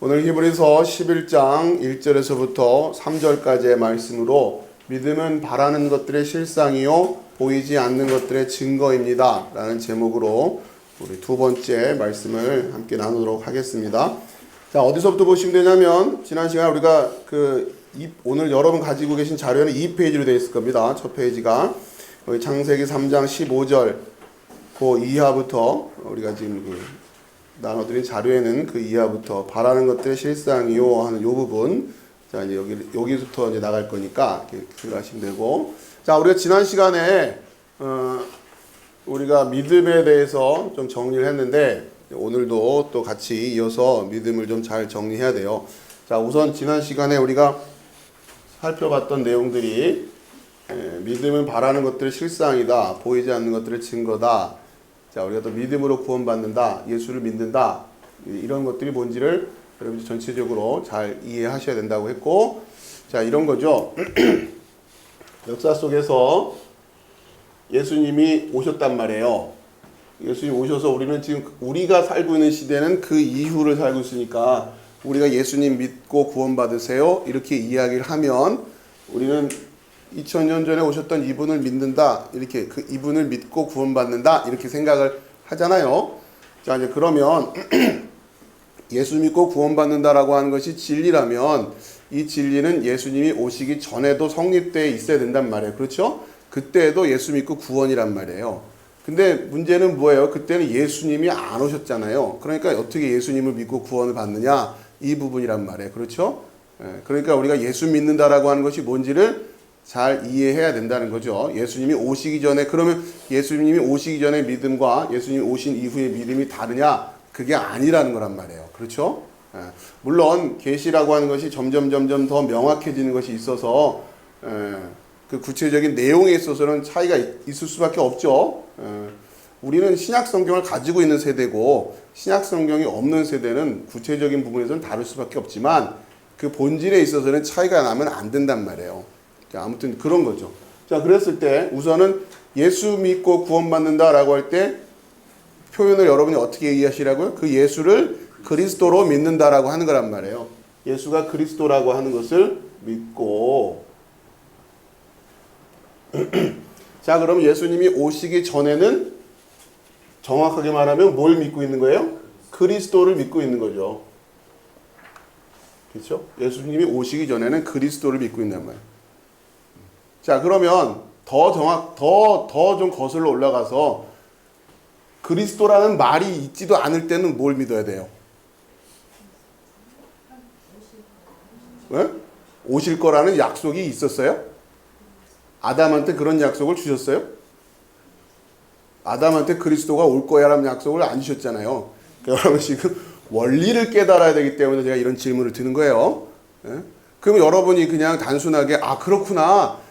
오늘 히브리서 11장 1절에서부터 3절까지의 말씀으로 믿음은 바라는 것들의 실상이요 보이지 않는 것들의 증거입니다 라는 제목으로 우리 두 번째 말씀을 함께 나누도록 하겠습니다. 자, 어디서부터 보시면 되냐면 지난 시간 우리가 오늘 여러분 가지고 계신 자료에는 2페이지로 되어 있을 겁니다. 첫 페이지가 창세기 3장 15절 그 이하부터 우리가 지금 나눠드린 자료에는 그 이하부터 바라는 것들의 실상이요 하는 요 부분, 자 이제 여기부터 이제 나갈 거니까 이렇게 생각하시면 되고, 자 우리가 지난 시간에 우리가 믿음에 대해서 좀 정리를 했는데 오늘도 또 같이 이어서 믿음을 좀 잘 정리해야 돼요. 자 우선 지난 시간에 우리가 살펴봤던 내용들이 믿음은 바라는 것들의 실상이다, 보이지 않는 것들의 증거다. 자, 우리가 또 믿음으로 구원받는다, 예수를 믿는다, 이런 것들이 뭔지를 여러분이 전체적으로 잘 이해하셔야 된다고 했고, 자, 이런 거죠. 역사 속에서 예수님이 오셨단 말이에요. 예수님 오셔서 우리는 지금 우리가 살고 있는 시대는 그 이후를 살고 있으니까 우리가 예수님 믿고 구원받으세요 이렇게 이야기를 하면 우리는 2000년 전에 오셨던 이분을 믿는다, 이렇게 그 이분을 믿고 구원받는다 이렇게 생각을 하잖아요. 자 이제 그러면 예수 믿고 구원받는다라고 하는 것이 진리라면 이 진리는 예수님이 오시기 전에도 성립되어 있어야 된단 말이에요. 그렇죠? 그때도 예수 믿고 구원이란 말이에요. 근데 문제는 뭐예요? 그때는 예수님이 안 오셨잖아요. 그러니까 어떻게 예수님을 믿고 구원을 받느냐, 이 부분이란 말이에요. 그렇죠? 그러니까 우리가 예수 믿는다라고 하는 것이 뭔지를 잘 이해해야 된다는 거죠. 예수님이 오시기 전에, 그러면 예수님이 오시기 전에 믿음과 예수님이 오신 이후의 믿음이 다르냐? 그게 아니라는 거란 말이에요. 그렇죠? 물론 계시라고 하는 것이 점점 더 명확해지는 것이 있어서 그 구체적인 내용에 있어서는 차이가 있을 수밖에 없죠. 우리는 신약 성경을 가지고 있는 세대고 신약 성경이 없는 세대는 구체적인 부분에서는 다를 수밖에 없지만 그 본질에 있어서는 차이가 나면 안 된단 말이에요. 자, 아무튼 그런 거죠. 자, 그랬을 때 우선은 예수 믿고 구원받는다라고 할 때 표현을 여러분이 어떻게 이해하시라고요? 그 예수를 그리스도로 믿는다라고 하는 거란 말이에요. 예수가 그리스도라고 하는 것을 믿고 자, 그럼 예수님이 오시기 전에는 정확하게 말하면 뭘 믿고 있는 거예요? 그리스도를 믿고 있는 거죠. 그렇죠? 예수님이 오시기 전에는 그리스도를 믿고 있단 말이에요. 자, 그러면 더 좀 거슬러 올라가서 그리스도라는 말이 있지도 않을 때는 뭘 믿어야 돼요? 왜? 오실 거라는 약속이 있었어요? 아담한테 그런 약속을 주셨어요? 아담한테 그리스도가 올 거야라는 약속을 안 주셨잖아요. 그러니까 여러분 지금 원리를 깨달아야 되기 때문에 제가 이런 질문을 드는 거예요. 그럼 여러분이 그냥 단순하게 그렇구나,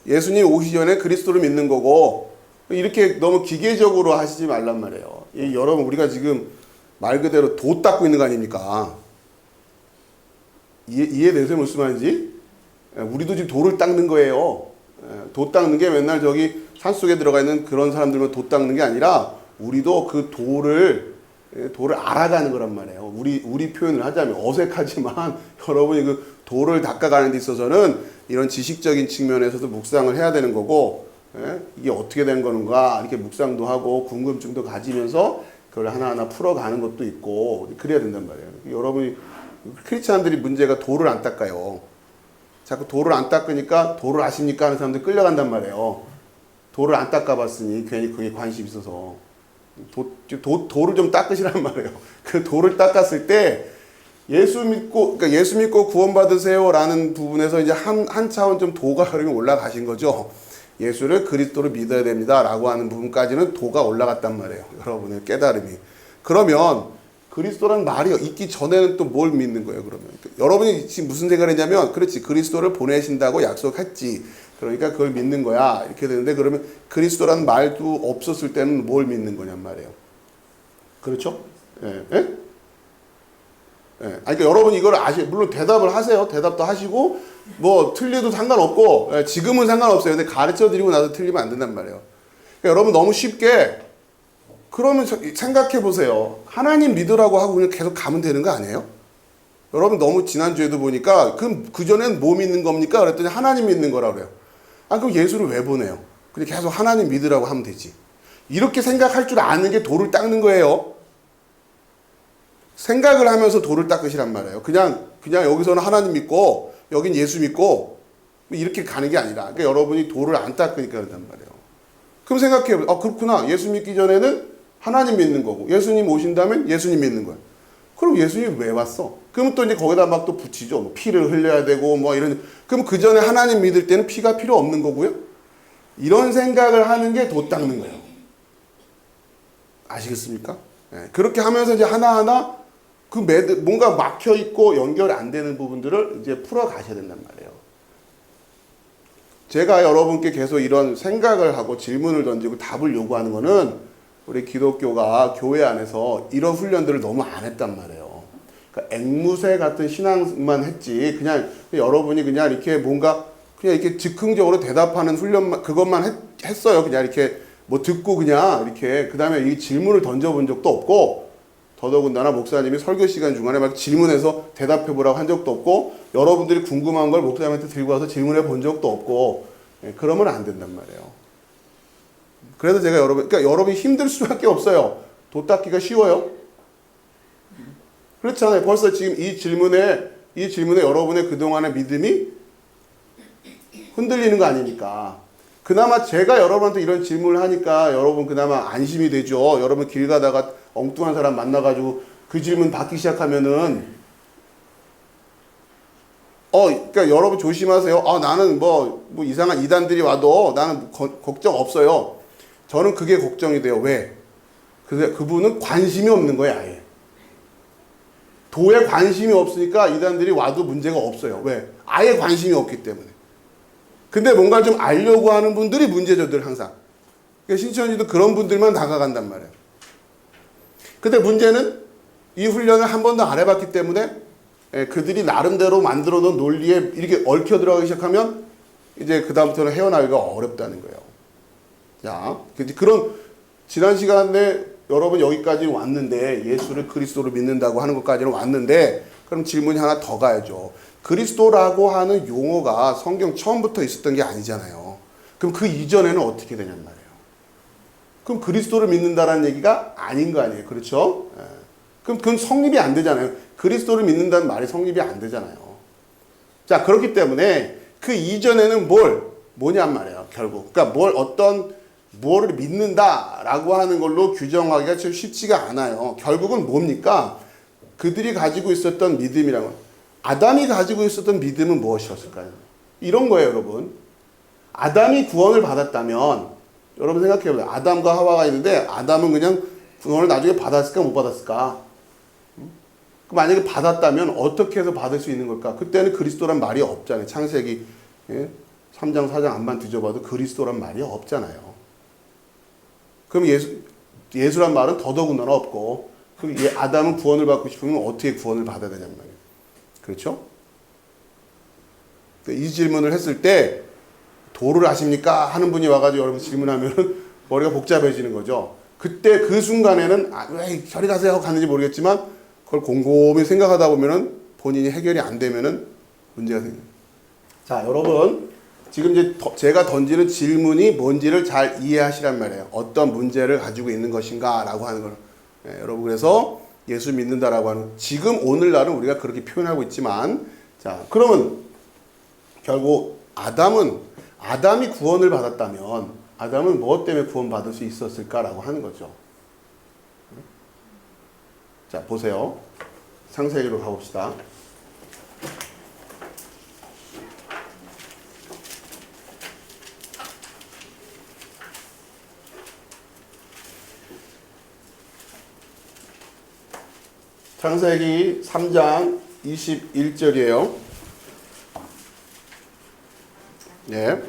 예수님 오시기 전에 그리스도를 믿는 거고 이렇게 너무 기계적으로 하시지 말란 말이에요. 여러분 우리가 지금 말 그대로 도 닦고 있는 거 아닙니까? 이해되세요? 무슨 말인지? 우리도 지금 도를 닦는 거예요. 도 닦는 게 맨날 저기 산속에 들어가 있는 그런 사람들만 도 닦는 게 아니라 우리도 그 도를 알아가는 거란 말이에요. 우리 표현을 하자면 어색하지만 여러분이 그 도를 닦아가는 데 있어서는 이런 지식적인 측면에서도 묵상을 해야 되는 거고, 이게 어떻게 된 건가 이렇게 묵상도 하고 궁금증도 가지면서 그걸 하나하나 풀어가는 것도 있고 그래야 된단 말이에요. 여러분이 크리스찬들이 문제가 도를 안 닦아요. 자꾸 도를 안 닦으니까 도를 아십니까 하는 사람들 끌려간단 말이에요. 도를 안 닦아봤으니 괜히 그게 관심 있어서 도를 좀 닦으시란 말이에요. 그 도를 닦았을 때 예수 믿고 구원받으세요라는 부분에서 이제 한 차원 좀 도가 흐름이 올라가신 거죠. 예수를 그리스도로 믿어야 됩니다라고 하는 부분까지는 도가 올라갔단 말이에요. 여러분의 깨달음이. 그러면 그리스도라는 말이 있기 전에는 또 뭘 믿는 거예요, 그러면? 여러분이 지금 무슨 생각을 했냐면, 그렇지, 그리스도를 보내신다고 약속했지. 그러니까 그걸 믿는 거야. 이렇게 되는데, 그러면 그리스도라는 말도 없었을 때는 뭘 믿는 거냔 말이에요. 그렇죠? 예? 그러니까 여러분이 이걸 물론 대답을 하세요. 대답도 하시고, 뭐, 틀려도 상관없고, 지금은 상관없어요. 근데 가르쳐 드리고 나서 틀리면 안 된단 말이에요. 그러니까 여러분 너무 쉽게, 그러면 생각해 보세요. 하나님 믿으라고 하고 그냥 계속 가면 되는 거 아니에요? 여러분 너무 지난주에도 보니까 그전엔 뭐 믿는 겁니까? 그랬더니 하나님 믿는 거라고 그래요. 그럼 예수를 왜 보내요? 그냥 계속 하나님 믿으라고 하면 되지. 이렇게 생각할 줄 아는 게 돌을 닦는 거예요. 생각을 하면서 돌을 닦으시란 말이에요. 그냥 여기서는 하나님 믿고 여긴 예수 믿고 이렇게 가는 게 아니라, 그러니까 여러분이 돌을 안 닦으니까 그런단 말이에요. 그럼 생각해요. 그렇구나. 예수 믿기 전에는 하나님 믿는 거고, 예수님 오신다면 예수님 믿는 거야. 그럼 예수님 왜 왔어? 그러면 또 이제 거기다 막 또 붙이죠. 뭐 피를 흘려야 되고 뭐 이런. 그럼 그 전에 하나님 믿을 때는 피가 필요 없는 거고요. 이런 생각을 하는 게 도 닦는 거예요. 아시겠습니까? 네. 그렇게 하면서 이제 하나하나 뭔가 막혀 있고 연결 안 되는 부분들을 이제 풀어 가셔야 된단 말이에요. 제가 여러분께 계속 이런 생각을 하고 질문을 던지고 답을 요구하는 거는 우리 기독교가 교회 안에서 이런 훈련들을 너무 안 했단 말이에요. 그러니까 앵무새 같은 신앙만 했지, 그냥 여러분이 그냥 이렇게 뭔가 그냥 이렇게 즉흥적으로 대답하는 훈련만, 그것만 했어요. 그냥 이렇게 뭐 듣고 그냥 이렇게, 그 다음에 이 질문을 던져본 적도 없고, 더더군다나 목사님이 설교 시간 중간에 막 질문해서 대답해 보라고 한 적도 없고, 여러분들이 궁금한 걸 목사님한테 들고 와서 질문해 본 적도 없고, 그러면 안 된단 말이에요. 그래서 제가 그러니까 여러분이 힘들 수밖에 없어요. 도 닦기가 쉬워요? 그렇잖아요. 벌써 지금 이 질문에 여러분의 그동안의 믿음이 흔들리는 거 아닙니까? 그나마 제가 여러분한테 이런 질문을 하니까 여러분 그나마 안심이 되죠. 여러분 길 가다가 엉뚱한 사람 만나가지고 그 질문 받기 시작하면은, 그러니까 여러분 조심하세요. 나는 뭐 이상한 이단들이 와도 나는 걱정 없어요. 저는 그게 걱정이 돼요. 왜? 그분은 관심이 없는 거예요, 아예. 도에 관심이 없으니까 이단들이 와도 문제가 없어요. 왜? 아예 관심이 없기 때문에. 근데 뭔가 좀 알려고 하는 분들이 문제죠, 늘 항상. 그러니까 신천지도 그런 분들만 다가간단 말이에요. 근데 문제는 이 훈련을 한 번도 안 해봤기 때문에 그들이 나름대로 만들어 놓은 논리에 이렇게 얽혀 들어가기 시작하면 이제 그다음부터는 헤어나기가 어렵다는 거예요. 자, 그런 지난 시간에 여러분 여기까지 왔는데, 예수를 그리스도로 믿는다고 하는 것까지는 왔는데, 그럼 질문이 하나 더 가야죠. 그리스도라고 하는 용어가 성경 처음부터 있었던 게 아니잖아요. 그럼 그 이전에는 어떻게 되냔 말이에요. 그럼 그리스도를 믿는다라는 얘기가 아닌 거 아니에요. 그렇죠? 그럼 그건 성립이 안 되잖아요. 그리스도를 믿는다는 말이 성립이 안 되잖아요. 자, 그렇기 때문에 그 이전에는 뭐냔 말이에요. 결국. 그러니까 뭐를 믿는다라고 하는 걸로 규정하기가 좀 쉽지가 않아요. 결국은 뭡니까? 그들이 가지고 있었던 믿음이란 건, 아담이 가지고 있었던 믿음은 무엇이었을까요? 이런 거예요, 여러분. 아담이 구원을 받았다면, 여러분 생각해보세요. 아담과 하와가 있는데 아담은 그냥 구원을 나중에 받았을까 못 받았을까? 만약에 받았다면 어떻게 해서 받을 수 있는 걸까? 그때는 그리스도란 말이 없잖아요. 창세기 3장 4장 안만 뒤져봐도 그리스도란 말이 없잖아요. 그럼 예수란 말은 더더군다나 없고, 그럼 아담은 구원을 받고 싶으면 어떻게 구원을 받아야 되냔 말이에요. 그렇죠? 이 질문을 했을 때 도를 아십니까? 하는 분이 와가지고 여러분 질문하면 머리가 복잡해지는 거죠. 그때 그 순간에는 왜 저리 가세요 하고 갔는지 모르겠지만, 그걸 곰곰이 생각하다 보면은 본인이 해결이 안 되면은 문제가 생겨요. 자, 여러분 지금 이제 제가 던지는 질문이 뭔지를 잘 이해하시란 말이에요. 어떤 문제를 가지고 있는 것인가라고 하는 걸. 여러분 그래서 예수 믿는다라고 하는, 지금 오늘날은 우리가 그렇게 표현하고 있지만, 자, 그러면 결국 아담이 구원을 받았다면 아담은 무엇 때문에 구원받을 수 있었을까라고 하는 거죠. 자, 보세요. 창세기로 가봅시다. 창세기 3장 21절이에요. 네.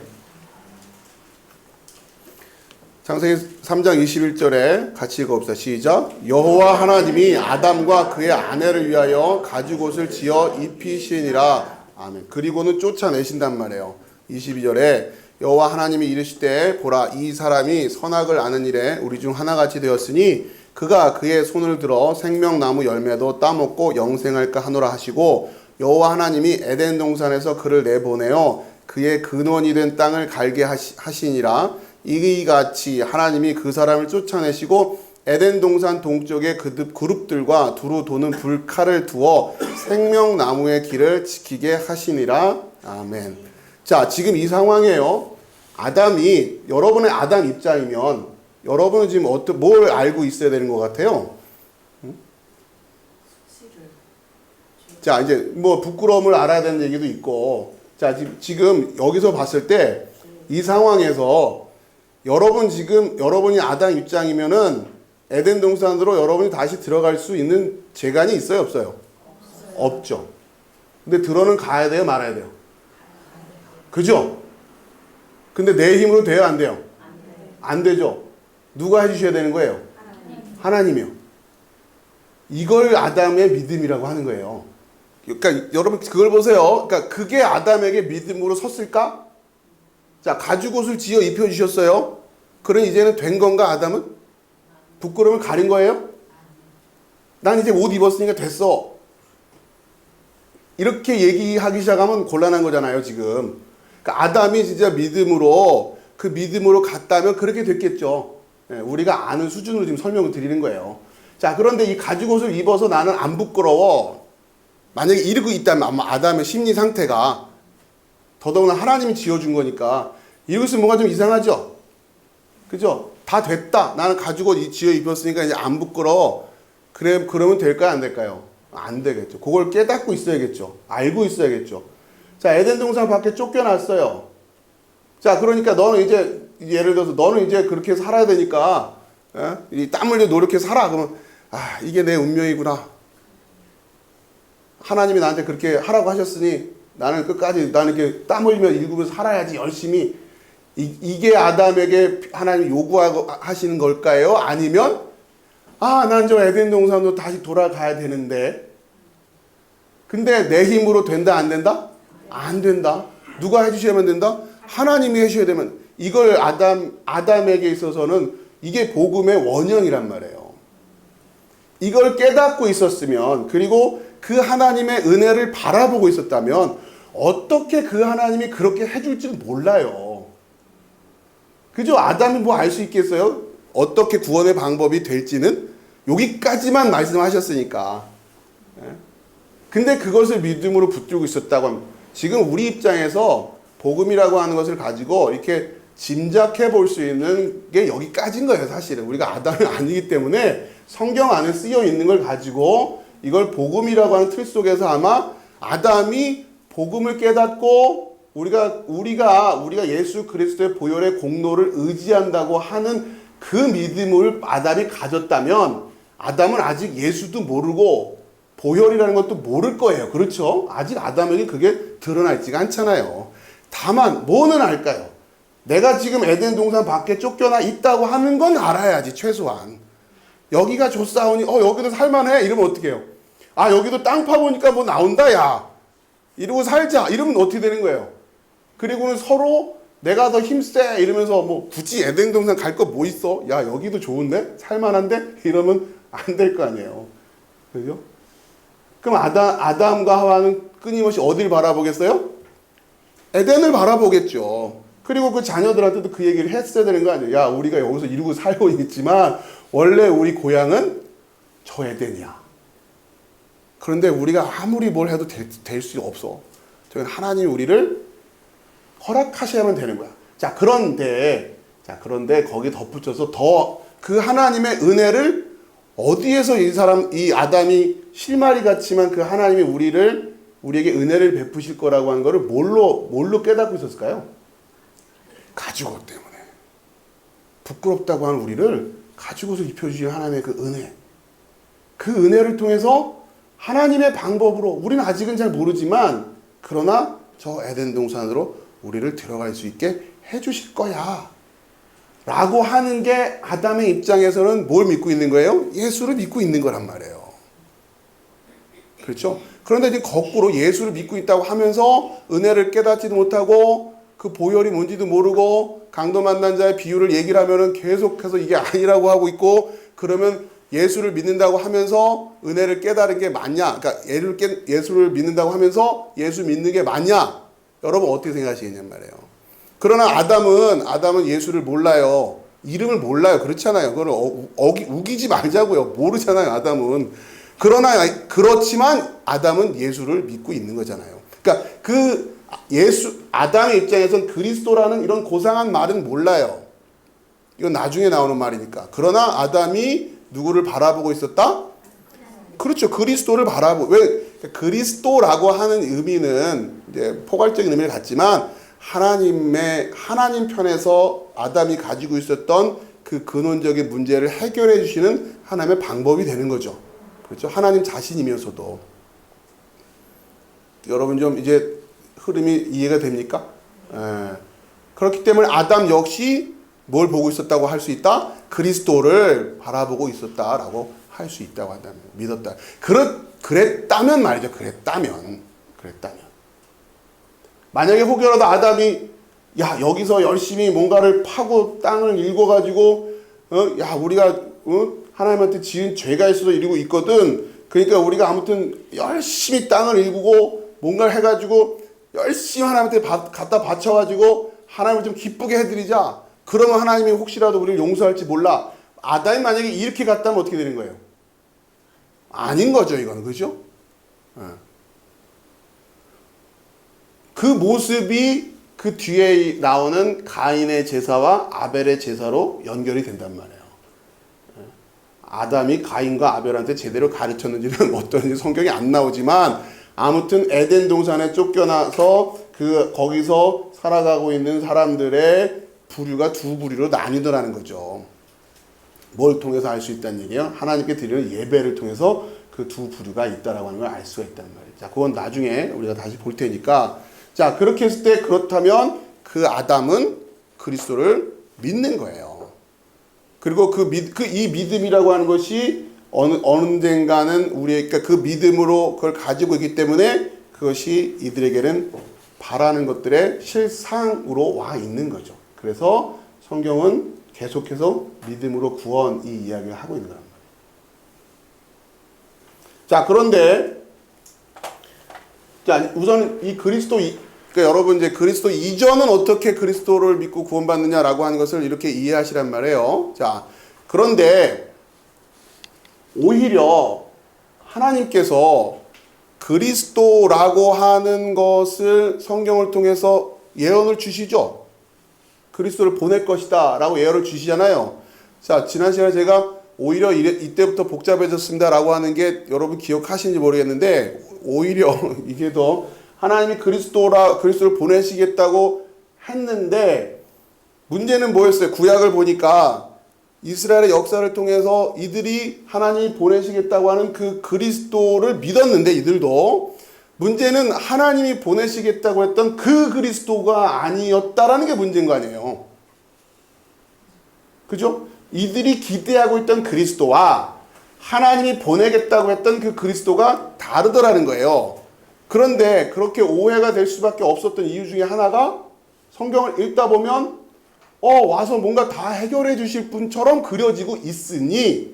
창세기 3장 21절에 같이 읽어봅시다. 시작. 여호와 하나님이 아담과 그의 아내를 위하여 가죽옷을 지어 입히시니라. 아멘. 그리고는 쫓아내신단 말이에요. 22절에 여호와 하나님이 이르시되 보라, 이 사람이 선악을 아는 일에 우리 중 하나같이 되었으니 그가 그의 손을 들어 생명나무 열매도 따먹고 영생할까 하노라 하시고 여호와 하나님이 에덴 동산에서 그를 내보내어 그의 근원이 된 땅을 갈게 하시니라. 이같이 하나님이 그 사람을 쫓아내시고 에덴 동산 동쪽에 그룹들과 두루 도는 불칼을 두어 생명나무의 길을 지키게 하시니라. 아멘. 자, 지금 이 상황이에요. 아담이, 여러분의 아담 입장이면 여러분은 지금 뭘 알고 있어야 되는 것 같아요? 자, 이제 뭐 부끄러움을 알아야 되는 얘기도 있고, 자, 지금 여기서 봤을 때 이 상황에서 여러분이 아담 입장이면은 에덴 동산으로 여러분이 다시 들어갈 수 있는 재간이 있어요, 없어요? 없죠. 근데 들어는 가야 돼요, 말아야 돼요? 그죠? 근데 내 힘으로 돼요, 안 돼요? 안 되죠. 누가 해주셔야 되는 거예요? 하나님이요. 이걸 아담의 믿음이라고 하는 거예요. 그러니까 여러분 그걸 보세요. 그러니까 그게 아담에게 믿음으로 섰을까? 자, 가죽옷을 지어 입혀주셨어요. 그럼 이제는 된 건가, 아담은? 부끄러움을 가린 거예요? 난 이제 옷 입었으니까 됐어. 이렇게 얘기하기 시작하면 곤란한 거잖아요, 지금. 그러니까 아담이 진짜 믿음으로, 그 믿음으로 갔다면 그렇게 됐겠죠. 우리가 아는 수준으로 지금 설명을 드리는 거예요. 자, 그런데 이 가죽옷을 입어서 나는 안 부끄러워. 만약에 이러고 있다면 아마 아담의 심리 상태가, 더더구나 하나님이 지어준 거니까 이러고 있으면 뭔가 좀 이상하죠? 그죠? 다 됐다. 나는 가죽옷 지어 입었으니까 이제 안 부끄러워. 그래, 그러면 될까요? 안 될까요? 안 되겠죠. 그걸 깨닫고 있어야겠죠. 알고 있어야겠죠. 자, 에덴 동산 밖에 쫓겨났어요. 자, 그러니까 너는 이제, 예를 들어서 너는 이제 그렇게 살아야 되니까, 땀 흘려 노력해 살아. 그러면, 아, 이게 내 운명이구나. 하나님이 나한테 그렇게 하라고 하셨으니 나는 끝까지, 나는 이렇게 땀 흘리며 일구면서 살아야지, 열심히. 이게 아담에게 하나님이 요구하시는 걸까요? 아니면, 아, 난 저 에덴 동산으로 다시 돌아가야 되는데. 근데 내 힘으로 된다, 안 된다? 안 된다. 누가 해주셔야만 된다? 하나님이 해주셔야 되면. 이걸 아담에게 있어서는 이게 복음의 원형이란 말이에요. 이걸 깨닫고 있었으면, 그리고 그 하나님의 은혜를 바라보고 있었다면, 어떻게 그 하나님이 그렇게 해줄지는 몰라요. 그죠? 아담이 뭐 알 수 있겠어요? 어떻게 구원의 방법이 될지는 여기까지만 말씀하셨으니까. 근데 그것을 믿음으로 붙들고 있었다고 하면, 지금 우리 입장에서 복음이라고 하는 것을 가지고 이렇게 짐작해 볼 수 있는 게 여기까지인 거예요, 사실은. 우리가 아담이 아니기 때문에 성경 안에 쓰여 있는 걸 가지고 이걸 복음이라고 하는 틀 속에서 아마 아담이 복음을 깨닫고 우리가 예수 그리스도의 보혈의 공로를 의지한다고 하는 그 믿음을 아담이 가졌다면, 아담은 아직 예수도 모르고 보혈이라는 것도 모를 거예요. 그렇죠? 아직 아담에게 그게 드러나 있지가 않잖아요. 다만 뭐는 알까요? 내가 지금 에덴 동산 밖에 쫓겨나 있다고 하는 건 알아야지, 최소한. 여기가 좋사오니 여기도 살만해? 이러면 어떻게 해요? 아, 여기도 땅 파보니까 뭐 나온다, 야. 이러고 살자. 이러면 어떻게 되는 거예요? 그리고는 서로 내가 더 힘세 이러면서 뭐 굳이 에덴 동산 갈 거 뭐 있어? 야, 여기도 좋은데? 살만한데? 이러면 안 될 거 아니에요. 그죠? 그럼 아담과 하와는 끊임없이 어딜 바라보겠어요? 에덴을 바라보겠죠. 그리고 그 자녀들한테도 그 얘기를 했어야 되는 거 아니에요? 야, 우리가 여기서 이러고 살고 있지만 원래 우리 고향은 저 에덴이야. 그런데 우리가 아무리 뭘 해도 될 수 없어. 저는 하나님이 우리를 허락하셔야만 되는 거야. 자, 그런데 거기에 덧붙여서 더 그 하나님의 은혜를 어디에서 이 아담이 실마리 같지만 그 하나님이 우리에게 은혜를 베푸실 거라고 하는 거를 뭘로 깨닫고 있었을까요? 가죽옷 때문에. 부끄럽다고 하는 우리를 가죽옷을 입혀주신 하나님의 그 은혜. 그 은혜를 통해서 하나님의 방법으로, 우리는 아직은 잘 모르지만, 그러나 저 에덴 동산으로 우리를 들어갈 수 있게 해주실 거야. 라고 하는 게 아담의 입장에서는 뭘 믿고 있는 거예요? 예수를 믿고 있는 거란 말이에요. 그렇죠? 그런데 이제 거꾸로 예수를 믿고 있다고 하면서 은혜를 깨닫지도 못하고 그 보혈이 뭔지도 모르고 강도 만난 자의 비유를 얘기를 하면은 계속해서 이게 아니라고 하고 있고, 그러면 예수를 믿는다고 하면서 은혜를 깨달은 게 맞냐? 그러니까 예수를 믿는다고 하면서 예수 믿는 게 맞냐? 여러분 어떻게 생각하시겠냔 말이에요. 그러나 아담은 예수를 몰라요. 이름을 몰라요. 그렇잖아요. 그걸 우기지 말자고요. 모르잖아요. 아담은. 그렇지만 아담은 예수를 믿고 있는 거잖아요. 그러니까 아담의 입장에선 그리스도라는 이런 고상한 말은 몰라요. 이건 나중에 나오는 말이니까. 그러나 아담이 누구를 바라보고 있었다? 그렇죠. 그리스도를 왜 그리스도라고 하는 의미는 이제 포괄적인 의미를 갖지만 하나님 편에서 아담이 가지고 있었던 그 근원적인 문제를 해결해 주시는 하나님의 방법이 되는 거죠. 그렇죠. 하나님 자신이면서도. 여러분 좀 이제 흐름이 이해가 됩니까? 그렇기 때문에 아담 역시 뭘 보고 있었다고 할 수 있다? 그리스도를 바라보고 있었다라고 할 수 있다고 한다면 믿었다. 그랬다면 말이죠. 그랬다면. 만약에 혹여라도 아담이 여기서 열심히 뭔가를 파고 땅을 일궈가지고 우리가 하나님한테 지은 죄가 있어서 이러고 있거든. 그러니까 우리가 아무튼 열심히 땅을 일구고 뭔가를 해가지고 열심히 하나님한테 갖다 바쳐가지고 하나님을 좀 기쁘게 해드리자. 그러면 하나님이 혹시라도 우리를 용서할지 몰라. 아담이 만약에 이렇게 갔다면 어떻게 되는 거예요? 아닌 거죠, 이거는. 그죠? 그 모습이 그 뒤에 나오는 가인의 제사와 아벨의 제사로 연결이 된단 말이에요. 아담이 가인과 아벨한테 제대로 가르쳤는지는 어떤지 성경이 안 나오지만 아무튼 에덴 동산에 쫓겨나서 거기서 살아가고 있는 사람들의 부류가 두 부류로 나뉘더라는 거죠. 뭘 통해서 알 수 있다는 얘기예요? 하나님께 드리는 예배를 통해서 그 두 부류가 있다라고 하는 걸 알 수가 있다는 말이에요. 자, 그건 나중에 우리가 다시 볼 테니까. 자, 그렇게 했을 때 그렇다면 그 아담은 그리스도를 믿는 거예요. 그리고 이 믿음이라고 하는 것이 언젠가는 그러니까 그 믿음으로 그걸 가지고 있기 때문에 그것이 이들에게는 바라는 것들의 실상으로 와 있는 거죠. 그래서 성경은 계속해서 믿음으로 구원 이 이야기를 하고 있는 거란 말이에요. 자, 그런데 우선 이 그러니까 여러분 이제 그리스도 이전은 어떻게 그리스도를 믿고 구원받느냐라고 하는 것을 이렇게 이해하시란 말이에요. 자, 그런데 오히려 하나님께서 그리스도라고 하는 것을 성경을 통해서 예언을 주시죠. 그리스도를 보낼 것이다 라고 예언을 주시잖아요. 자, 지난 시간에 제가 오히려 이때부터 복잡해졌습니다 라고 하는 게 여러분 기억하시는지 모르겠는데 오히려 이게 더 하나님이 그리스도를 보내시겠다고 했는데 문제는 뭐였어요? 구약을 보니까 이스라엘의 역사를 통해서 이들이 하나님이 보내시겠다고 하는 그 그리스도를 믿었는데 이들도 문제는 하나님이 보내시겠다고 했던 그 그리스도가 아니었다라는 게 문제인 거 아니에요. 그죠? 이들이 기대하고 있던 그리스도와 하나님이 보내겠다고 했던 그 그리스도가 다르더라는 거예요. 그런데 그렇게 오해가 될 수밖에 없었던 이유 중에 하나가 성경을 읽다 보면 와서 뭔가 다 해결해 주실 분처럼 그려지고 있으니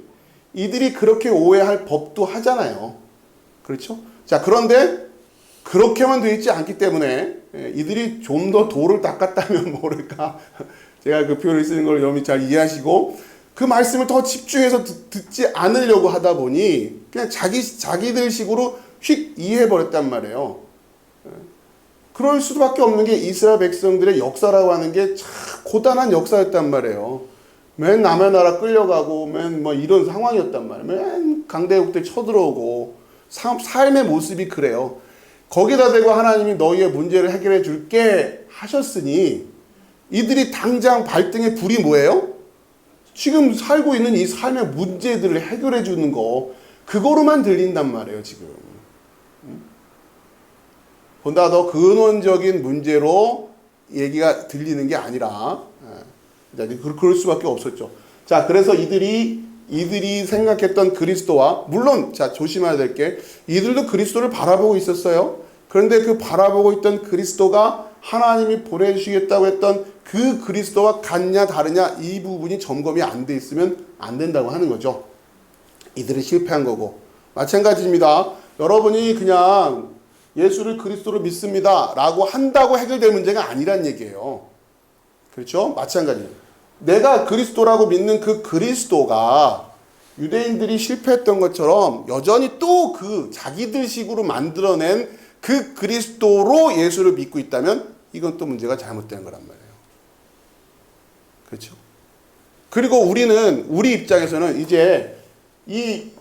이들이 그렇게 오해할 법도 하잖아요. 그렇죠? 자, 그런데 그렇게만 되어 있지 않기 때문에 이들이 좀 더 도를 닦았다면 모를까. 제가 그 표현을 쓰는 걸 여러분이 잘 이해하시고 그 말씀을 더 집중해서 듣지 않으려고 하다 보니 그냥 자기들 식으로 휙 이해해버렸단 말이에요. 그럴 수밖에 없는 게 이스라엘 백성들의 역사라고 하는 게 참 고단한 역사였단 말이에요. 맨 남의 나라 끌려가고 맨 뭐 이런 상황이었단 말이에요. 맨 강대국들 쳐들어오고 삶의 모습이 그래요. 거기다 대고 하나님이 너희의 문제를 해결해 줄게 하셨으니 이들이 당장 발등에 불이 뭐예요? 지금 살고 있는 이 삶의 문제들을 해결해 주는 거 그거로만 들린단 말이에요. 지금 보다 더 근원적인 문제로 얘기가 들리는 게 아니라 그럴 수밖에 없었죠. 자, 그래서 이들이 생각했던 그리스도와 물론 자 조심해야 될 게 이들도 그리스도를 바라보고 있었어요. 그런데 그 바라보고 있던 그리스도가 하나님이 보내주시겠다고 했던 그 그리스도와 같냐 다르냐 이 부분이 점검이 안 돼 있으면 안 된다고 하는 거죠. 이들은 실패한 거고, 마찬가지입니다. 여러분이 그냥 예수를 그리스도로 믿습니다 라고 한다고 해결될 문제가 아니란 얘기예요. 그렇죠? 마찬가지예요. 내가 그리스도라고 믿는 그 그리스도가 유대인들이 실패했던 것처럼 여전히 또 그 자기들 식으로 만들어낸 그 그리스도로 예수를 믿고 있다면 이건 또 문제가 잘못된 거란 말이에요. 그렇죠? 그리고 우리 입장에서는 이제 이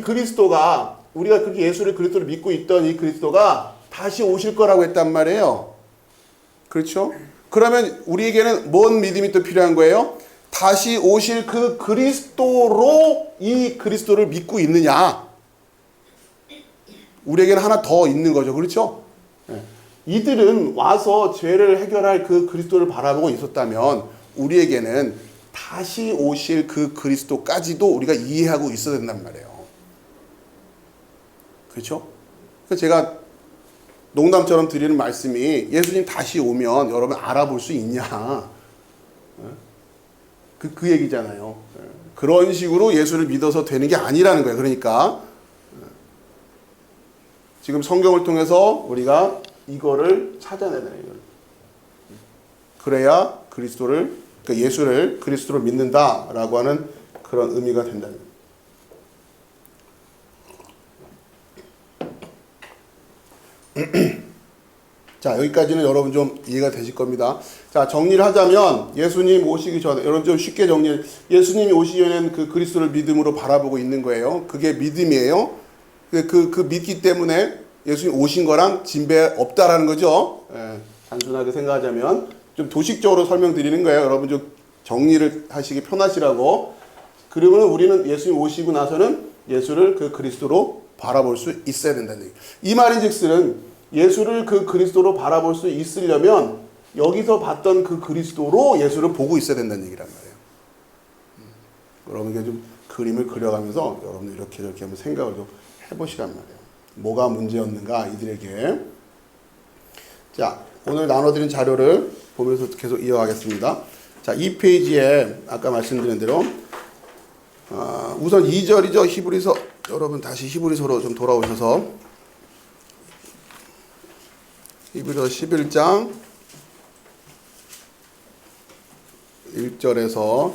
그리스도가, 우리가 그렇게 예수를 그리스도로 믿고 있던 이 그리스도가 다시 오실 거라고 했단 말이에요. 그렇죠? 그러면 우리에게는 뭔 믿음이 또 필요한 거예요? 다시 오실 그 그리스도로 이 그리스도를 믿고 있느냐? 우리에게는 하나 더 있는 거죠. 그렇죠? 이들은 와서 죄를 해결할 그 그리스도를 바라보고 있었다면 우리에게는 다시 오실 그 그리스도까지도 우리가 이해하고 있어야 된단 말이에요. 그렇죠? 그래서 제가 농담처럼 드리는 말씀이, 예수님 다시 오면 여러분 알아볼 수 있냐? 그 얘기잖아요. 그런 식으로 예수를 믿어서 되는 게 아니라는 거예요. 그러니까 지금 성경을 통해서 우리가 이거를 찾아내는 거예요. 그래야 그리스도를, 그러니까 예수를 그리스도로 믿는다라고 하는 그런 의미가 된다는 거예요. 자, 여기까지는 여러분 좀 이해가 되실 겁니다. 자, 정리를 하자면 예수님 오시기 전에, 여러분 좀 쉽게 예수님이 오시기 전에는 그 그리스도를 믿음으로 바라보고 있는 거예요. 그게 믿음이에요. 그 믿기 때문에 예수님 오신 거랑 진배 없다라는 거죠. 단순하게 생각하자면 좀 도식적으로 설명드리는 거예요. 여러분 좀 정리를 하시기 편하시라고. 그러면 우리는 예수님 오시고 나서는 예수를 그 그리스도로 바라볼 수 있어야 된다는 얘기. 이 말인즉슨 예수를 그 그리스도로 바라볼 수 있으려면 여기서 봤던 그 그리스도로 예수를 보고 있어야 된다는 얘기란 말이에요. 여러분에게 좀 그림을 그려가면서 여러분들 이렇게 저렇게 한번 생각을 좀 해보시란 말이에요. 뭐가 문제였는가 이들에게. 자, 오늘 나눠드린 자료를 보면서 계속 이어가겠습니다. 자, 이 페이지에 아까 말씀드린 대로 우선 2절이죠. 히브리서, 여러분 다시 히브리서로 좀 돌아오셔서 히브리서 11장 1절에서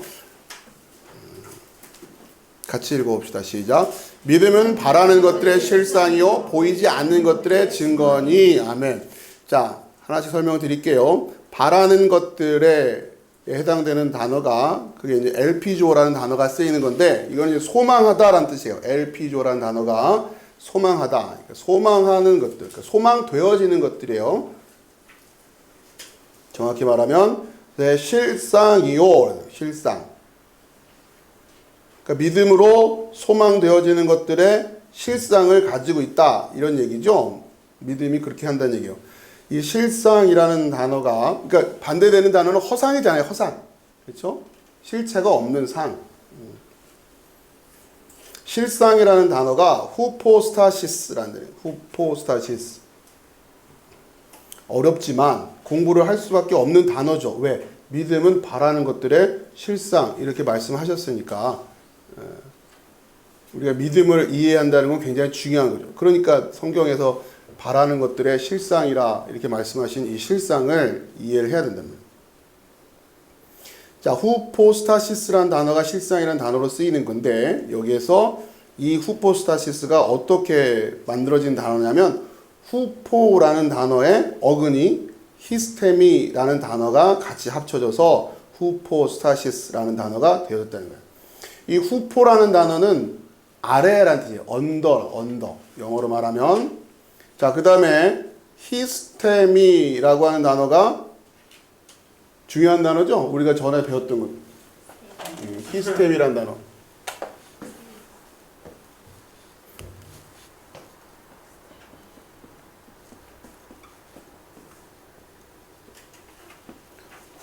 같이 읽어봅시다. 시작. 믿음은 바라는 것들의 실상이요 보이지 않는 것들의 증거니. 아멘. 자, 하나씩 설명을 드릴게요. 바라는 것들에 해당되는 단어가, 그게 이제 엘피조라는 단어가 쓰이는 건데, 이건 이제 소망하다라는 뜻이에요. 엘피조라는 단어가 소망하다, 그러니까 소망하는 것들, 그러니까 소망되어지는 것들이에요. 정확히 말하면 실상이요, 실상. 그러니까 믿음으로 소망되어지는 것들의 실상을 가지고 있다, 이런 얘기죠. 믿음이 그렇게 한다는 얘기예요. 이 실상이라는 단어가, 그러니까 반대되는 단어는 허상이잖아요. 허상. 그렇죠? 실체가 없는 상. 실상이라는 단어가 후포스타시스라는 단어예요. 후포스타시스. 어렵지만 공부를 할 수밖에 없는 단어죠. 왜? 믿음은 바라는 것들의 실상, 이렇게 말씀하셨으니까 우리가 믿음을 이해한다는 건 굉장히 중요한 거죠. 그러니까 성경에서 바라는 것들의 실상이라 이렇게 말씀하신 이 실상을 이해를 해야 된다는 거예요. 자, 후포스타시스라는 단어가 실상이라는 단어로 쓰이는 건데, 여기에서 이 후포스타시스가 어떻게 만들어진 단어냐면, 후포라는 단어의 어근이 히스테미라는 단어가 같이 합쳐져서 후포스타시스라는 단어가 되어졌다는 거예요. 이 후포라는 단어는 아래라는 뜻이에요. 언더. 영어로 말하면. 자, 그 다음에 히스테미라고 하는 단어가 중요한 단어죠. 우리가 전에 배웠던 것. 히스테미라는 단어.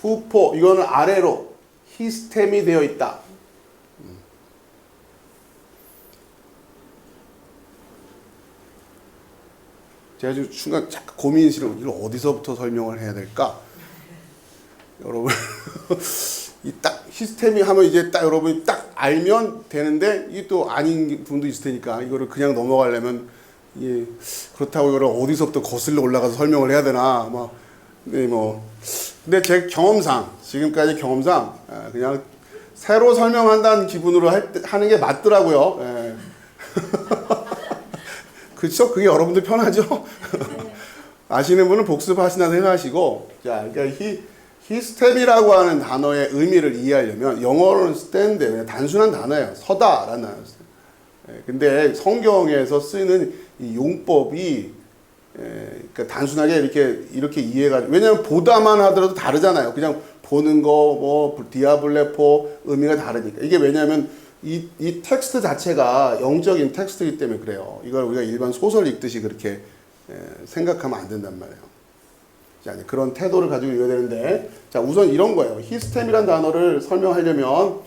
후포, 이거는 아래로 히스템이 되어 있다. 제가 지금 순간 잠깐 고민이 싫은, 이걸 어디서부터 설명을 해야 될까? 여러분, 이 딱 히스테미 하면 이제 딱 여러분이 딱 알면 되는데 이게 또 아닌 분도 있을 테니까 이거를 그냥 넘어가려면 예, 그렇다고 이거를 어디서부터 거슬러 올라가서 설명을 해야 되나 네, 근데 제 경험상 지금까지 경험상 그냥 새로 설명한다는 기분으로 하는 게 맞더라고요. 예. 그렇죠? 그게 여러분들 편하죠? 아시는 분은 복습하시나 생각하시고 자, 그러니까 히스템이라고 하는 단어의 의미를 이해하려면 영어로는 stand, 단순한 단어예요. 서다라는 단어였어요. 근데 성경에서 쓰이는 이 용법이 그러니까 단순하게 이렇게 이해가 왜냐하면 보다만 하더라도 다르잖아요. 그냥 보는 거 디아블레포 의미가 다르니까 이게 왜냐하면 이 텍스트 자체가 영적인 텍스트이기 때문에 그래요. 이걸 우리가 일반 소설 읽듯이 그렇게 생각하면 안 된단 말이에요. 자, 그런 태도를 가지고 읽어야 되는데, 자, 우선 이런 거예요. 히스템이란 단어를 설명하려면,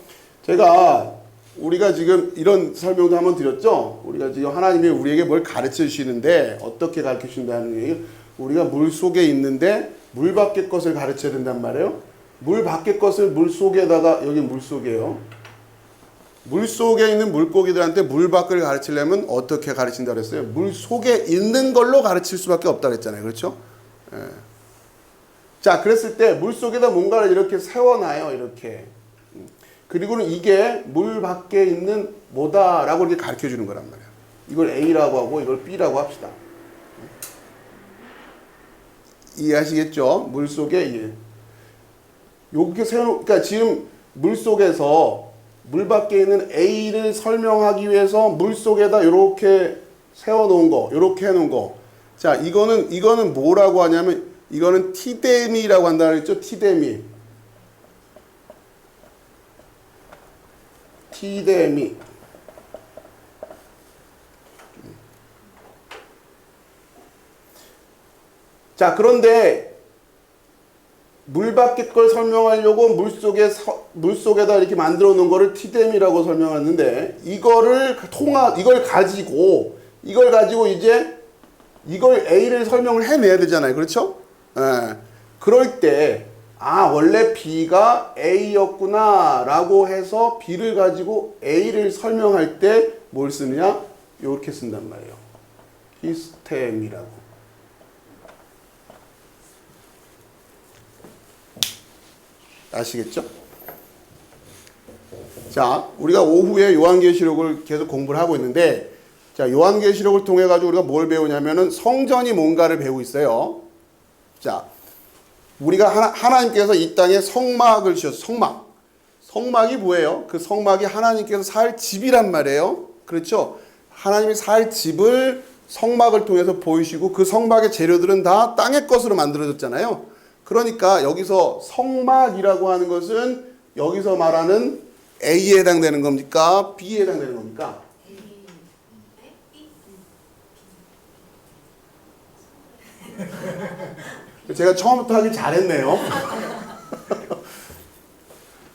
우리가 지금 이런 설명도 한번 드렸죠? 우리가 지금 하나님이 우리에게 뭘 가르쳐 주시는데, 어떻게 가르쳐 주신다는 얘기, 우리가 물 속에 있는데, 물 밖의 것을 가르쳐야 된단 말이에요. 물 밖의 것을 물 속에다가, 여기 물 속이에요. 물 속에 있는 물고기들한테 물 밖을 가르치려면 어떻게 가르친다 그랬어요? 물 속에 있는 걸로 가르칠 수밖에 없다 그랬잖아요. 그렇죠? 예. 자, 그랬을 때 물속에다 뭔가를 이렇게 세워놔요. 이렇게. 그리고는 이게 물 밖에 있는 뭐다라고 이렇게 가르쳐 주는 거란 말이에요. 이걸 A라고 하고 이걸 B라고 합시다. 이해하시겠죠? 물속에 이렇게 그러니까 지금 물속에서 물 밖에 있는 A를 설명하기 위해서 물속에다 이렇게 세워놓은 거, 이렇게 해놓은 거. 자, 이거는 뭐라고 하냐면 이거는 티데미라고 한다 그랬죠? 티데미. 자, 그런데 물 밖의 걸 설명하려고 물속에다 이렇게 만들어 놓은 거를 티데미라고 설명했는데 이걸 가지고 이제 이걸 A를 설명을 해내야 되잖아요. 그렇죠? 예. 그럴 때 원래 B가 A였구나 라고 해서 B를 가지고 A를 설명할 때 뭘 쓰느냐? 이렇게 쓴단 말이에요. 히스템이라고. 아시겠죠? 자, 우리가 오후에 요한계시록을 계속 공부를 하고 있는데 자, 요한계시록을 통해 가지고 우리가 뭘 배우냐면은 성전이 뭔가를 배우고 있어요. 자, 우리가 하나님께서 이 땅에 성막을 주셨어요. 성막이 뭐예요? 그 성막이 하나님께서 살 집이란 말이에요. 그렇죠? 하나님이 살 집을 성막을 통해서 보이시고 그 성막의 재료들은 다 땅의 것으로 만들어졌잖아요. 그러니까 여기서 성막이라고 하는 것은 여기서 말하는 A에 해당되는 겁니까? B에 해당되는 겁니까? 제가 처음부터 하기 잘했네요.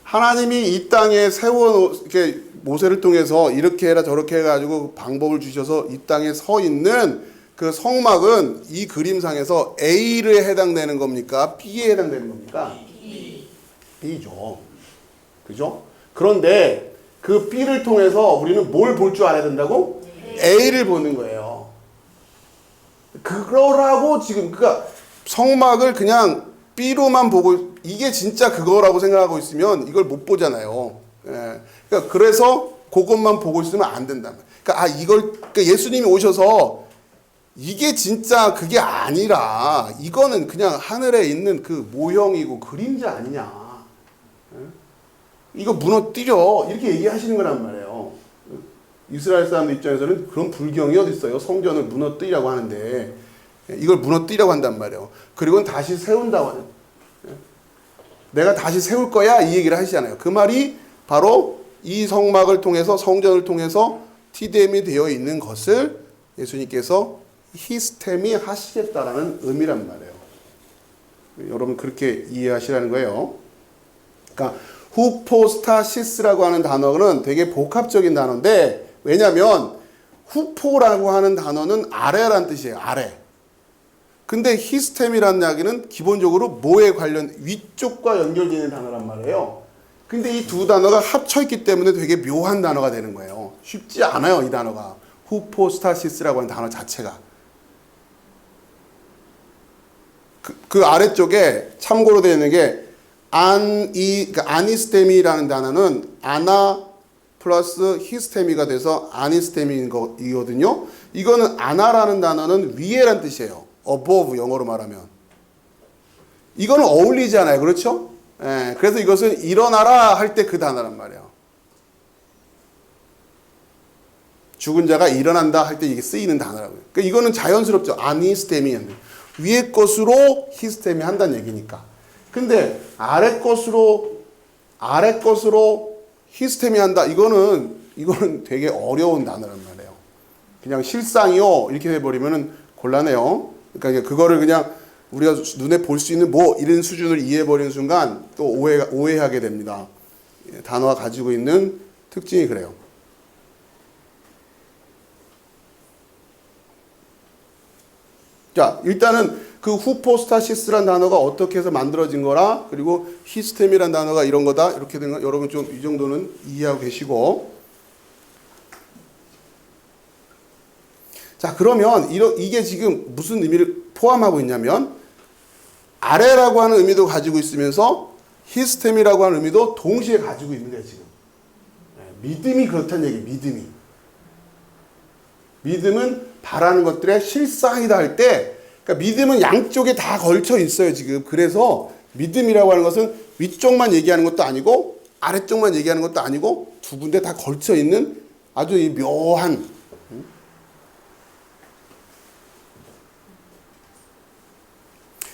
하나님이 이 땅에 이렇게 모세를 통해서 이렇게 해라 저렇게 해가지고 방법을 주셔서 이 땅에 서 있는 그 성막은 이 그림상에서 A에 해당되는 겁니까? B에 해당되는 겁니까? B죠. 그죠? 그런데 그 B를 통해서 우리는 뭘 볼 줄 알아야 된다고? A를 보는 거예요. 그거라고 지금 그러니까 성막을 그냥 B로만 보고 이게 진짜 그거라고 생각하고 있으면 이걸 못 보잖아요. 예. 그러니까 그래서 그것만 보고 있으면 안 된다. 그러니까 그러니까 예수님이 오셔서 이게 진짜 그게 아니라 이거는 그냥 하늘에 있는 그 모형이고 그림자 아니냐. 예? 이거 무너뜨려 이렇게 얘기하시는 거란 말이에요. 이스라엘 사람들 입장에서는 그런 불경이 어디 있어요? 성전을 무너뜨리라고 하는데 이걸 무너뜨리라고 한단 말이에요. 그리고 다시 세운다고 하는. 내가 다시 세울 거야 이 얘기를 하시잖아요. 그 말이 바로 이 성막을 통해서 성전을 통해서 티뎀이 되어 있는 것을 예수님께서 히스템이 하시겠다라는 의미란 말이에요. 여러분 그렇게 이해하시라는 거예요. 그러니까 후포스타시스라고 하는 단어는 되게 복합적인 단어인데 왜냐하면 후포라고 하는 단어는 아래란 뜻이에요. 아래. 근데 히스템이라는 이야기는 기본적으로 뭐에 관련 위쪽과 연결되는 단어란 말이에요. 근데 이 두 단어가 합쳐있기 때문에 되게 묘한 단어가 되는 거예요. 쉽지 않아요, 이 단어가. 후포스타시스라고 하는 단어 자체가. 그 아래쪽에 참고로 되어 있는 게 그러니까 아니스테미라는 단어는 아나 플러스 히스테미가 돼서 아니스테미이거든요. 이거는 아나라는 단어는 위에란 뜻이에요. above 영어로 말하면. 이거는 어울리지 않아요. 그렇죠? 예, 그래서 이것은 일어나라 할 때 그 단어란 말이에요. 죽은 자가 일어난다 할 때 이게 쓰이는 단어라고요. 그러니까 이거는 자연스럽죠. 아니스테미. 위에 것으로 히스테미 한다는 얘기니까. 근데 아래 것으로 히스테미 한다. 이거는 되게 어려운 단어란 말이에요. 그냥 실상이요 이렇게 해버리면은 곤란해요. 그러니까 그거를 그냥 우리가 눈에 볼 수 있는 뭐 이런 수준을 이해해버리는 순간 또 오해하게 됩니다. 단어가 가지고 있는 특징이 그래요. 자, 일단은 그 후포스타시스라는 단어가 어떻게 해서 만들어진 거라, 그리고 히스템이라는 단어가 이런 거다, 이렇게 된 거, 여러분 좀 이 정도는 이해하고 계시고. 자, 그러면 이게 지금 무슨 의미를 포함하고 있냐면, 아래라고 하는 의미도 가지고 있으면서 히스템이라고 하는 의미도 동시에 가지고 있는 거예요, 지금. 믿음이 그렇다는 얘기예요, 믿음이. 믿음은 바라는 것들의 실상이다 할 때, 그러니까 믿음은 양쪽에 다 걸쳐 있어요, 지금. 그래서 믿음이라고 하는 것은 위쪽만 얘기하는 것도 아니고 아래쪽만 얘기하는 것도 아니고 두 군데 다 걸쳐 있는 아주 이 묘한.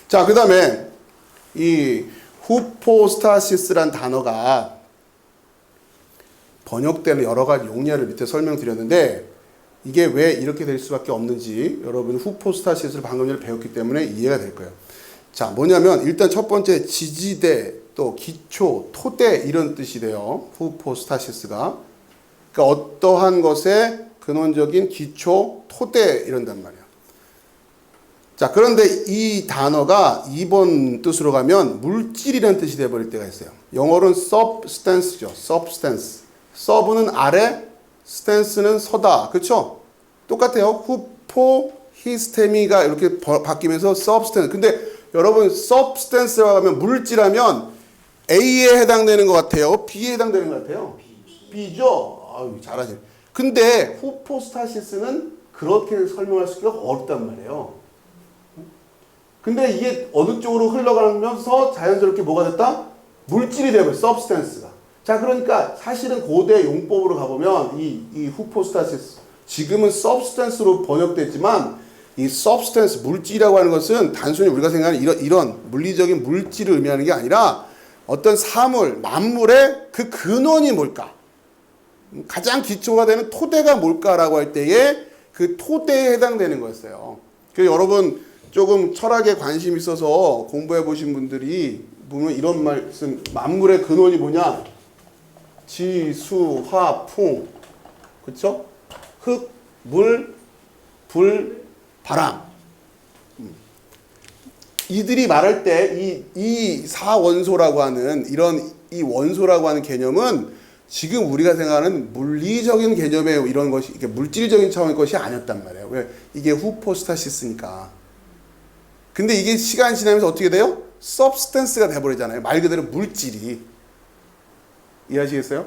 자, 그 다음에 이 후포스타시스란 단어가 번역되는 여러 가지 용례를 밑에 설명드렸는데, 이게 왜 이렇게 될 수밖에 없는지 여러분 후포스타시스를 방금 전에 배웠기 때문에 이해가 될 거예요. 자, 뭐냐면 일단 첫 번째 지지대, 또 기초, 토대 이런 뜻이 돼요. 후포스타시스가. 그러니까 어떠한 것의 근원적인 기초, 토대 이런단 말이에요. 자, 그런데 이 단어가 2번 뜻으로 가면 물질이라는 뜻이 돼버릴 때가 있어요. 영어로는 substance죠. substance. sub는 아래, 스탠스는 서다. 그렇죠? 똑같아요. 후포, 히스테미가 이렇게 바뀌면서 substance. 근데 여러분 substance라고 하면 물질하면 A에 해당되는 것 같아요? B에 해당되는 것 같아요? B죠? 아유, 잘하시네. 근데 후포스타시스는 그렇게 설명할 수가 어렵단 말이에요. 근데 이게 어느 쪽으로 흘러가면서 자연스럽게 뭐가 됐다? 물질이 되어버려요. substance가. 자, 그러니까 사실은 고대 용법으로 가보면 이 후포스타시스, 지금은 substance로 번역됐지만 이 substance, 물질이라고 하는 것은 단순히 우리가 생각하는 이런 물리적인 물질을 의미하는 게 아니라 어떤 사물, 만물의 그 근원이 뭘까? 가장 기초가 되는 토대가 뭘까라고 할 때에 그 토대에 해당되는 거였어요. 그래서 여러분 조금 철학에 관심 있어서 공부해 보신 분들이 보면 이런 말씀, 만물의 근원이 뭐냐? 지, 수, 화, 풍, 그렇죠? 흙, 물, 불, 바람. 이들이 말할 때 이 사원소라고 하는 이 원소라고 하는 개념은 지금 우리가 생각하는 물리적인 개념의 이런 것이, 이게 물질적인 차원의 것이 아니었단 말이에요. 왜? 이게 후포스타시스니까. 근데 이게 시간이 지나면서 어떻게 돼요? substance가 돼버리잖아요. 말 그대로 물질이. 이해하시겠어요?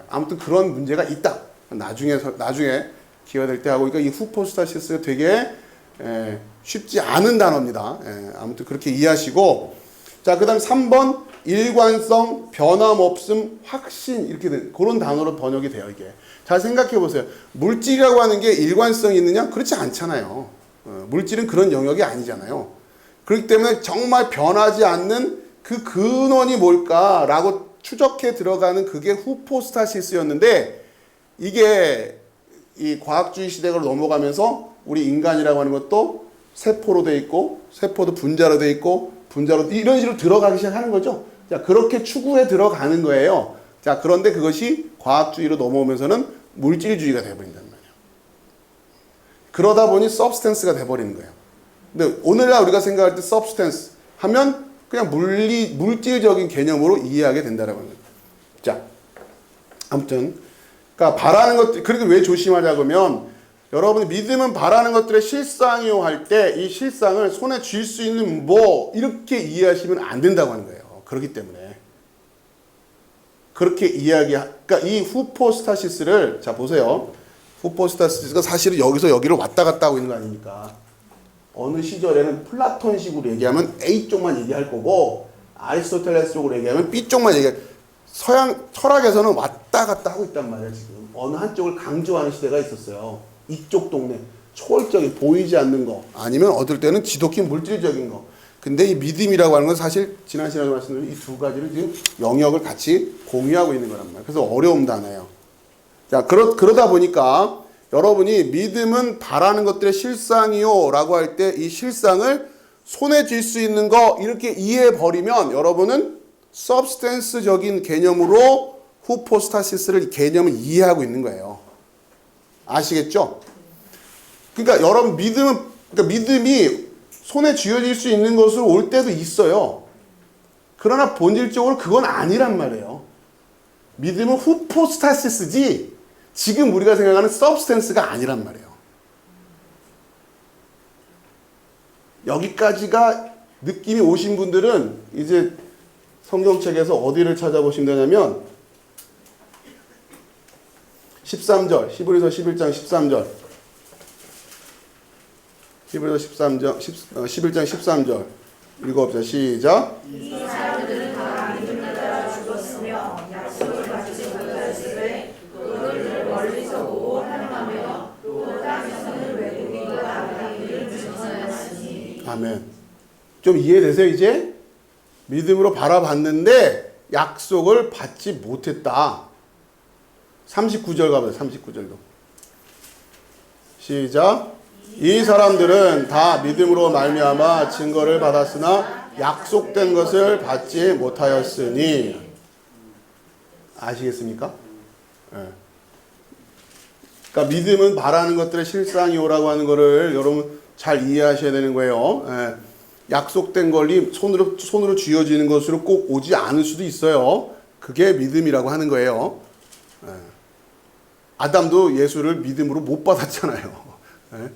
아무튼 그런 문제가 있다. 나중에 기회가 될 때 하고, 그러니까 이 후포스타시스가 되게 쉽지 않은 단어입니다. 아무튼 그렇게 이해하시고, 자, 그 다음 3번 일관성, 변함없음, 확신 이렇게 된 그런 단어로 번역이 돼요. 이게 잘 생각해 보세요. 물질이라고 하는 게 일관성이 있느냐? 그렇지 않잖아요. 물질은 그런 영역이 아니잖아요. 그렇기 때문에 정말 변하지 않는 그 근원이 뭘까라고 추적해 들어가는 그게 후포스타시스였는데, 이게 이 과학주의 시대로 넘어가면서 우리 인간이라고 하는 것도 세포로 돼 있고, 세포도 분자로 돼 있고, 분자로 이런 식으로 들어가기 시작하는 거죠. 자, 그렇게 추구해 들어가는 거예요. 자, 그런데 그것이 과학주의로 넘어오면서는 물질주의가 돼버린단 말이에요. 그러다 보니 substance가 돼버리는 거예요. 근데 오늘날 우리가 생각할 때 substance 하면 그냥 물질적인 개념으로 이해하게 된다라고 합니다. 아무튼 그러니까 바라는 것, 그리고 왜 조심하자 그러면 여러분 믿음은 바라는 것들의 실상이요 할 때 이 실상을 손에 쥘 수 있는 뭐 이렇게 이해하시면 안 된다고 하는 거예요. 그렇기 때문에 그렇게 그러니까 이 후포스타시스를 자 보세요. 후포스타시스가 사실은 여기서 여기로 왔다 갔다 하고 있는 거 아닙니까? 어느 시절에는 플라톤식으로 얘기하면 A 쪽만 얘기할 거고 아리스토텔레스 쪽으로 얘기하면 B 쪽만 얘기할. 서양 철학에서는 왔다 갔다 하고 있단 말이에요. 지금 어느 한쪽을 강조하는 시대가 있었어요. 이쪽 동네 초월적인 보이지 않는 거 아니면 어떨 때는 지독히 물질적인 거. 근데 이 믿음이라고 하는 건 사실 지난 시간에 말씀드린 이 두 가지를 지금 영역을 같이 공유하고 있는 거란 말이에요. 그래서 어려움 단어예요. 자, 그러다 보니까 여러분이 믿음은 바라는 것들의 실상이요 라고 할 때 이 실상을 손에 쥘 수 있는 거 이렇게 이해해 버리면 여러분은 substance적인 개념으로 후포스타시스를 개념을 이해하고 있는 거예요. 아시겠죠? 그러니까 여러분 믿음이 손에 쥐어질 수 있는 것으로 올 때도 있어요. 그러나 본질적으로 그건 아니란 말이에요. 믿음은 후포스타시스지 지금 우리가 생각하는 substance가 아니란 말이에요. 여기까지가 느낌이 오신 분들은 이제 성경책에서 어디를 찾아보시면 되냐면 13절, 히브리서 11장 13절. 히브리서 11장 13절. 읽어봅시다. 시작. 이 사람들은 다 믿음을 따라 죽었으며 약속을 받지 못하였으되 그들을 멀리서 보고 환영하며 또 땅에서는 외국인과 나라인을 증언하였으니. 아멘. 좀 이해되세요 이제? 믿음으로 바라봤는데 약속을 받지 못했다. 39절 가보세요. 39절도. 시작. 이 사람들은 다 믿음으로 말미암아 증거를 받았으나 약속된 것을 받지 못하였으니. 아시겠습니까? 네. 그러니까 믿음은 바라는 것들의 실상이오라고 하는 것을 여러분 잘 이해하셔야 되는 거예요. 네. 약속된 것이 손으로 쥐어지는 것으로 꼭 오지 않을 수도 있어요. 그게 믿음이라고 하는 거예요. 네. 아담도 예수를 믿음으로 못 받았잖아요. 네.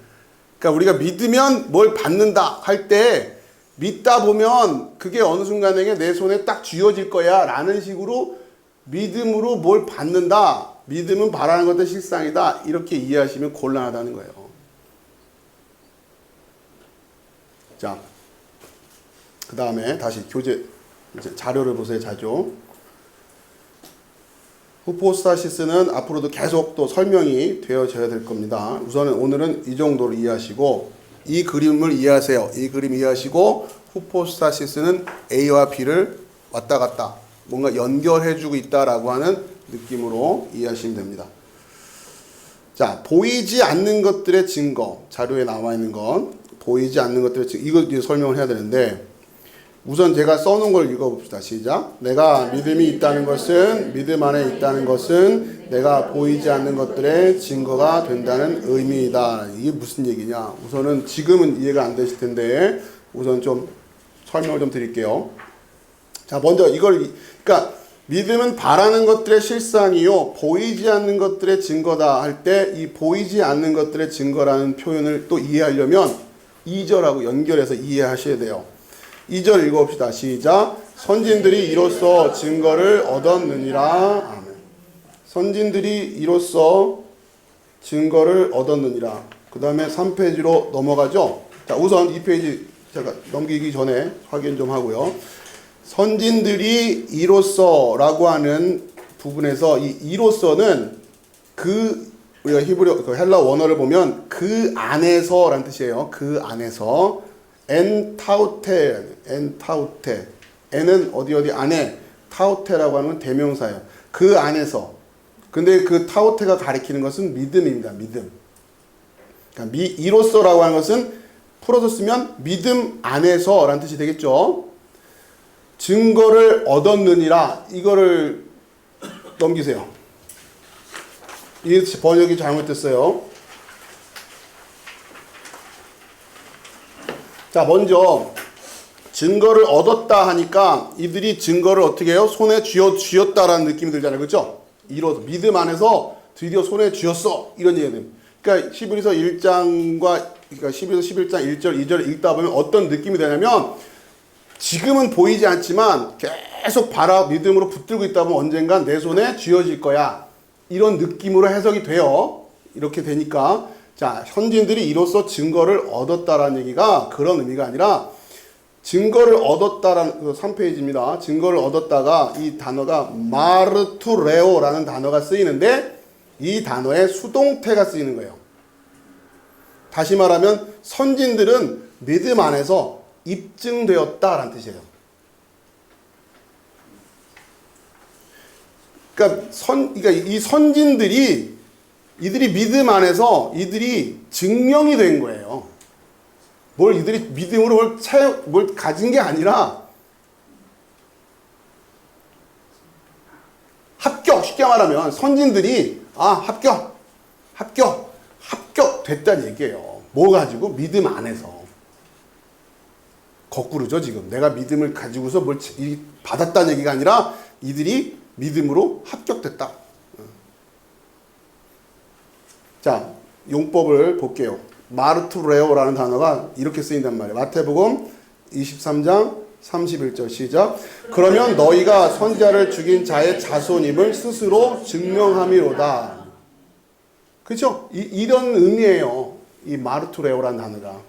그러니까 우리가 믿으면 뭘 받는다 할 때 믿다 보면 그게 어느 순간에 내 손에 딱 쥐어질 거야 라는 식으로 믿음으로 뭘 받는다. 믿음은 바라는 것의 실상이다. 이렇게 이해하시면 곤란하다는 거예요. 자, 그 다음에 다시 교재 이제 자료를 보세요. 자료. 후포스타시스는 앞으로도 계속 또 설명이 되어져야 될 겁니다. 우선은 오늘은 이 정도로 이해하시고 이 그림을 이해하세요. 이 그림 이해하시고 후포스타시스는 A와 B를 왔다 갔다 뭔가 연결해주고 있다라고 하는 느낌으로 이해하시면 됩니다. 자, 보이지 않는 것들의 증거. 자료에 나와 있는 건 보이지 않는 것들의 증거. 이걸 이제 설명을 해야 되는데 우선 제가 써놓은 걸 읽어봅시다. 시작. 내가 믿음이 있다는 것은 믿음 안에 있다는 것은 내가 보이지 않는 것들의 증거가 된다는 의미이다. 이게 무슨 얘기냐? 우선은 지금은 이해가 안 되실 텐데 우선 좀 설명을 좀 드릴게요. 자, 먼저 그러니까 믿음은 바라는 것들의 실상이요 보이지 않는 것들의 증거다 할 때 이 보이지 않는 것들의 증거라는 표현을 또 이해하려면 2절하고 연결해서 이해하셔야 돼요. 2절 읽어봅시다. 시작. 선진들이 이로써 증거를 얻었느니라. 아멘. 선진들이 이로써 증거를 얻었느니라. 그 다음에 3페이지로 넘어가죠. 자, 우선 2페이지 제가 넘기기 전에 확인 좀 하고요. 선진들이 이로써 라고 하는 부분에서 이 이로써는 우리가 히브리 헬라 원어를 보면 그 안에서 라는 뜻이에요. 그 안에서 엔타우테 엔은 어디 안에 타우테라고 하는 건 대명사예요. 그 안에서. 근데 그 타우테가 가리키는 것은 믿음입니다. 믿음. 그러니까 이로써라고 하는 것은 풀어서 쓰면 믿음 안에서 라는 뜻이 되겠죠. 증거를 얻었느니라. 이거를 넘기세요. 이 번역이 잘못됐어요. 자, 먼저 증거를 얻었다 하니까 이들이 증거를 어떻게 해요? 손에 쥐었다라는 느낌이 들잖아요. 그렇죠? 이뤄서 믿음 안에서 드디어 손에 쥐었어 이런 얘기는. 그러니까 히브리서 1장과 그러니까 히브리서 11장 1절 2절 읽다 보면 어떤 느낌이 되냐면 지금은 보이지 않지만 계속 믿음으로 붙들고 있다 보면 언젠간 내 손에 쥐어질 거야. 이런 느낌으로 해석이 돼요. 이렇게 되니까 자, 현지인들이 이로써 증거를 얻었다라는 얘기가 그런 의미가 아니라 증거를 얻었다라는 그 3페이지입니다. 증거를 얻었다가 이 단어가 마르투레오라는 단어가 쓰이는데 이 단어에 수동태가 쓰이는 거예요. 다시 말하면 선진들은 믿음 안에서 입증되었다라는 뜻이에요. 그러니까 이 선진들이 이들이 믿음 안에서 이들이 증명이 된 거예요. 이들이 믿음으로 뭘 가진 게 아니라 합격, 쉽게 말하면 선진들이 합격 됐다는 얘기예요. 뭐 가지고? 믿음 안에서. 거꾸로죠, 지금. 내가 믿음을 가지고서 뭘 받았다는 얘기가 아니라 이들이 믿음으로 합격됐다. 자, 용법을 볼게요. 마르투레오라는 단어가 이렇게 쓰인단 말이에요. 마태복음 23장 31절 시작. 그러면 너희가 선지자를 죽인 자의 자손임을 스스로 증명함이로다. 그렇죠? 이런 의미예요. 이 마르투레오라는 단어가.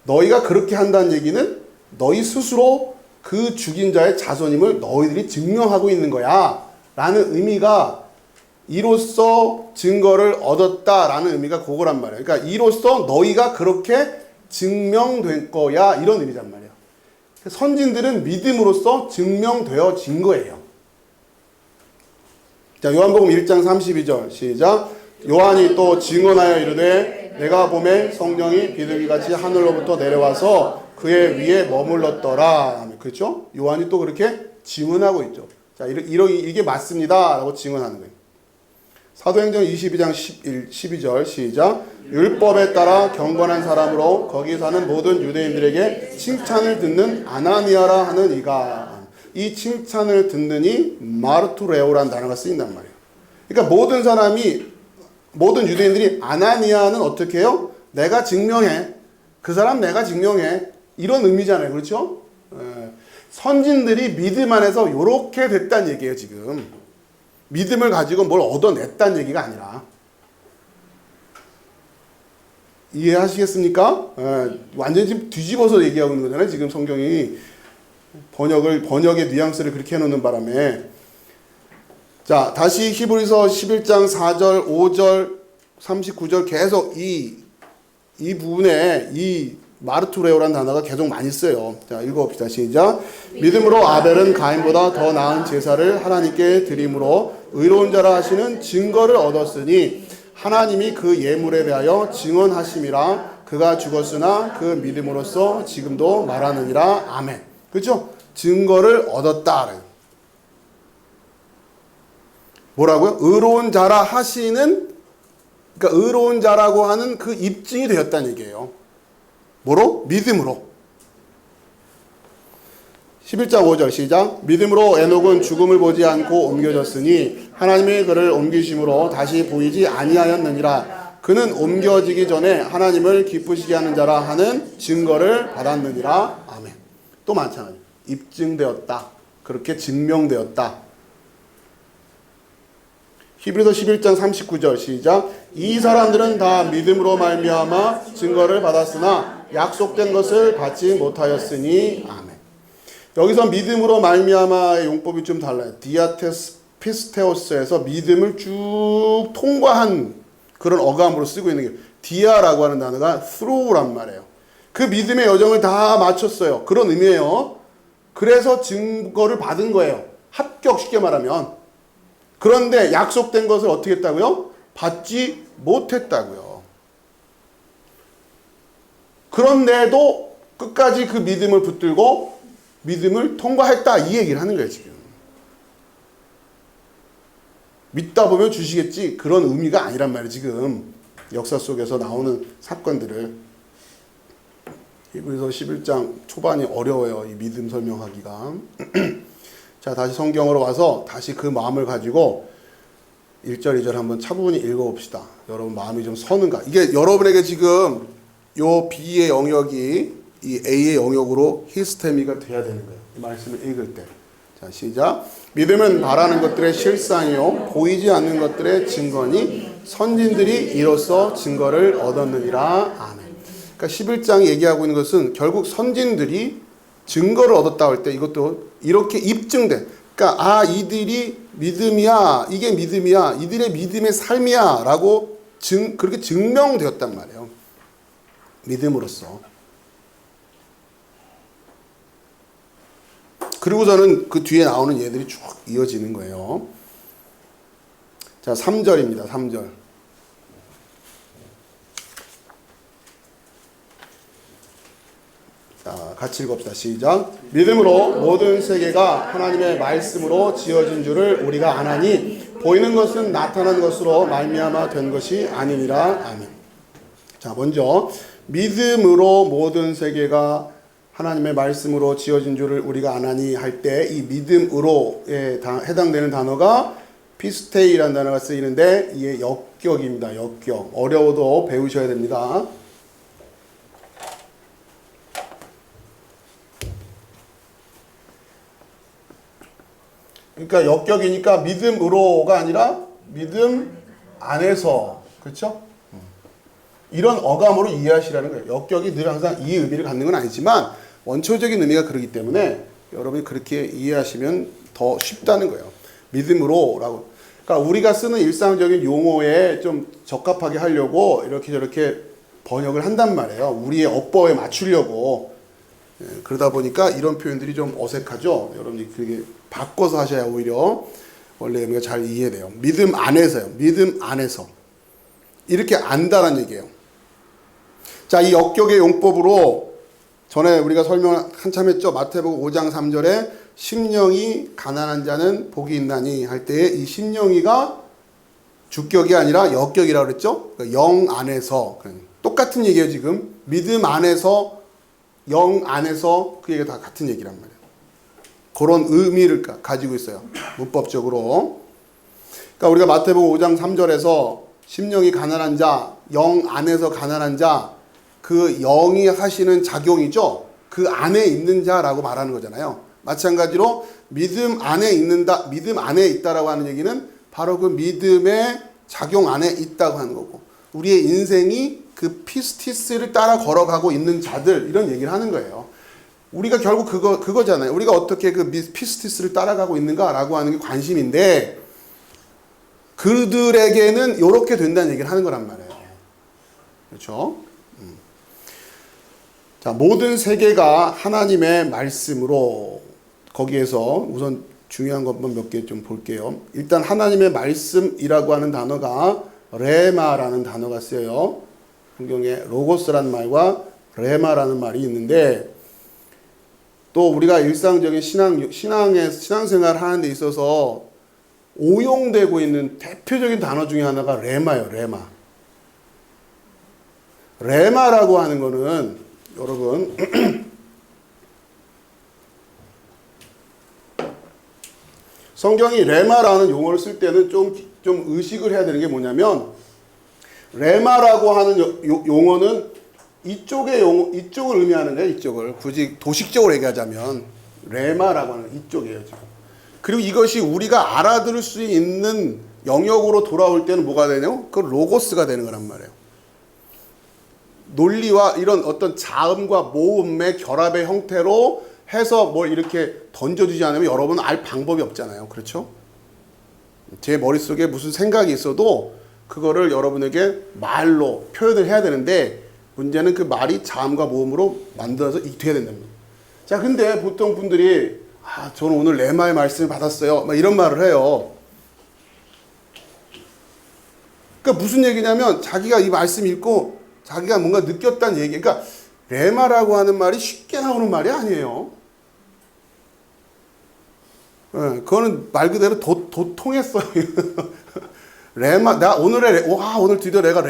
너희가 그렇게 한다는 얘기는 너희 스스로 그 죽인 자의 자손임을 너희들이 증명하고 있는 거야. 라는 의미가 이로써 증거를 얻었다라는 의미가 그거란 말이에요. 그러니까 이로써 너희가 그렇게 증명된 거야. 이런 의미란 말이에요. 선진들은 믿음으로써 증명되어진 거예요. 자, 요한복음 1장 32절 시작. 요한이 또 증언하여 이르되 내가 보매 성령이 비둘기같이 하늘로부터 내려와서 그의 위에 머물렀더라. 그렇죠? 요한이 또 그렇게 증언하고 있죠. 자, 이게 맞습니다. 라고 증언하는 거예요. 사도행전 22장 12절 시작. 율법에 따라 경건한 사람으로 거기 사는 모든 유대인들에게 칭찬을 듣는 아나니아라 하는 이가, 이 칭찬을 듣는 이 마르투레오라는 단어가 쓰인단 말이에요. 그러니까 모든 유대인들이 아나니아는 어떻게 해요? 내가 증명해. 그 사람 내가 증명해. 이런 의미잖아요. 그렇죠? 선진들이 믿음 안에서 이렇게 됐다는 얘기예요, 지금. 믿음을 가지고 뭘 얻어냈다는 얘기가 아니라. 이해하시겠습니까? 완전히 지금 뒤집어서 얘기하고 있는 거잖아요. 지금 성경이 번역의 뉘앙스를 그렇게 해놓는 바람에. 자, 다시 히브리서 11장 4절, 5절, 39절 계속 이 부분에 이 마르투레오라는 단어가 계속 많이 써요. 자, 읽어봅시다. 시작. 믿음으로 아벨은 가인보다 더 나은 제사를 하나님께 드림으로 의로운 자라 하시는 증거를 얻었으니 하나님이 그 예물에 대하여 증언하심이라. 그가 죽었으나 그 믿음으로써 지금도 말하느니라. 아멘. 그렇죠? 증거를 얻었다. 뭐라고요? 의로운 자라 하시는, 그러니까 의로운 자라고 하는 그 입증이 되었다는 얘기예요. 뭐로? 믿음으로. 11장 5절 시작. 믿음으로 에녹은 죽음을 보지 않고 옮겨졌으니 하나님이 그를 옮기심으로 다시 보이지 아니하였느니라. 그는 옮겨지기 전에 하나님을 기쁘시게 하는 자라 하는 증거를 받았느니라. 아멘. 또 많잖아요. 입증되었다. 그렇게 증명되었다. 히브리서 11장 39절 시작. 이 사람들은 다 믿음으로 말미암아 증거를 받았으나 약속된 것을 받지 못하였으니. 아멘. 여기서 믿음으로 말미암아의 용법이 좀 달라요. 디아테스 피스테오스에서 믿음을 쭉 통과한 그런 어감으로 쓰고 있는 게 디아라고 하는 단어가 through란 말이에요. 그 믿음의 여정을 다 마쳤어요. 그런 의미예요. 그래서 증거를 받은 거예요. 합격, 쉽게 말하면. 그런데 약속된 것을 어떻게 했다고요? 받지 못했다고요. 그런데도 끝까지 그 믿음을 붙들고 믿음을 통과했다, 이 얘기를 하는 거예요, 지금. 믿다 보면 주시겠지, 그런 의미가 아니란 말이에요, 지금. 역사 속에서 나오는 사건들을. 히브리서 11장 초반이 어려워요, 이 믿음 설명하기가. 자, 다시 성경으로 와서 다시 그 마음을 가지고 1절, 2절 한번 차분히 읽어봅시다. 여러분 마음이 좀 서는가? 이게 여러분에게 지금 요 B의 영역이 이 A의 영역으로 히스테미가 돼야 되는 거예요. 이 말씀을 읽을 때. 자, 시작. 믿음은 바라는 것들의 실상이요 보이지 않는 것들의 증거니 선진들이 이로써 증거를 얻었느니라. 아멘. 그러니까 11장이 얘기하고 있는 것은 결국 선진들이 증거를 얻었다 할 때 이것도 이렇게 입증된, 그러니까 이들이 믿음이야, 이게 믿음이야, 이들의 믿음의 삶이야 라고 그렇게 증명되었단 말이에요. 믿음으로써. 그리고서는 그 뒤에 나오는 얘들이 쭉 이어지는 거예요. 자, 3절입니다. 3절. 자, 같이 읽읍시다. 시작. 믿음으로 모든 세계가 하나님의 말씀으로 지어진 줄을 우리가 아나니 보이는 것은 나타난 것으로 말미암아 된 것이 아니니라. 아멘. 자, 먼저 믿음으로 모든 세계가 하나님의 말씀으로 지어진 줄을 우리가 아나니 할 때 이 믿음으로에 해당되는 단어가 피스테이라는 단어가 쓰이는데 이게 역격입니다. 역격. 어려워도 배우셔야 됩니다. 그러니까 역격이니까 믿음으로가 아니라 믿음 안에서, 그렇죠? 이런 어감으로 이해하시라는 거예요. 역격이 늘 항상 이 의미를 갖는 건 아니지만 원초적인 의미가 그렇기 때문에 여러분이 그렇게 이해하시면 더 쉽다는 거예요. 믿음으로라고. 그러니까 우리가 쓰는 일상적인 용어에 좀 적합하게 하려고 이렇게 저렇게 번역을 한단 말이에요. 우리의 어법에 맞추려고. 그러다 보니까 이런 표현들이 좀 어색하죠. 여러분이 그게 바꿔서 하셔야 오히려 원래 의미가 잘 이해돼요. 믿음 안에서요. 믿음 안에서. 이렇게 안다는 얘기예요. 자, 이 역격의 용법으로 전에 우리가 설명 한참 했죠. 마태복음 5장 3절에 심령이 가난한 자는 복이 있나니 할 때에 이 심령이가 주격이 아니라 역격이라고 그랬죠. 그러니까 영 안에서. 똑같은 얘기예요. 지금 믿음 안에서, 영 안에서, 그 얘기가 다 같은 얘기란 말이에요. 그런 의미를 가지고 있어요. 문법적으로. 그러니까 우리가 마태복음 5장 3절에서 심령이 가난한 자, 영 안에서 가난한 자, 그 영이 하시는 작용이죠. 그 안에 있는 자라고 말하는 거잖아요. 마찬가지로 믿음 안에 있는다, 믿음 안에 있다라고 하는 얘기는 바로 그 믿음의 작용 안에 있다고 하는 거고, 우리의 인생이 그 피스티스를 따라 걸어가고 있는 자들, 이런 얘기를 하는 거예요. 우리가 결국 그거잖아요. 우리가 어떻게 그 피스티스를 따라가고 있는가라고 하는 게 관심인데, 그들에게는 이렇게 된다는 얘기를 하는 거란 말이에요. 그렇죠? 자, 모든 세계가 하나님의 말씀으로, 거기에서 우선 중요한 것만 몇 개 좀 볼게요. 일단 하나님의 말씀이라고 하는 단어가 레마라는 단어가 쓰여요. 성경에 로고스라는 말과 레마라는 말이 있는데, 또 우리가 일상적인 신앙생활 하는 데 있어서 오용되고 있는 대표적인 단어 중에 하나가 레마예요. 레마. 레마라고 하는 거는 여러분 성경이 레마라는 용어를 쓸 때는 좀 의식을 해야 되는 게 뭐냐면, 레마라고 하는 용어는 이쪽의 이쪽을 의미하는 거예요. 이쪽을 굳이 도식적으로 얘기하자면 레마라고 하는 이쪽이에요. 지금. 그리고 이것이 우리가 알아들을 수 있는 영역으로 돌아올 때는 뭐가 되냐면 그 로고스가 되는 거란 말이에요. 논리와 이런 어떤 자음과 모음의 결합의 형태로 해서 뭘 이렇게 던져주지 않으면 여러분은 알 방법이 없잖아요. 그렇죠? 제 머릿속에 무슨 생각이 있어도 그거를 여러분에게 말로 표현을 해야 되는데, 문제는 그 말이 자음과 모음으로 만들어서 돼야 된답니다. 자, 근데 보통 분들이 저는 오늘 레마의 말씀을 받았어요, 막 이런 말을 해요. 그러니까 무슨 얘기냐면 자기가 이 말씀 읽고 자기가 뭔가 느꼈다는 얘기. 그러니까 레마라고 하는 말이 쉽게 나오는 말이 아니에요. 그거는 말 그대로 도통했어요. 레마, 오늘 드디어 내가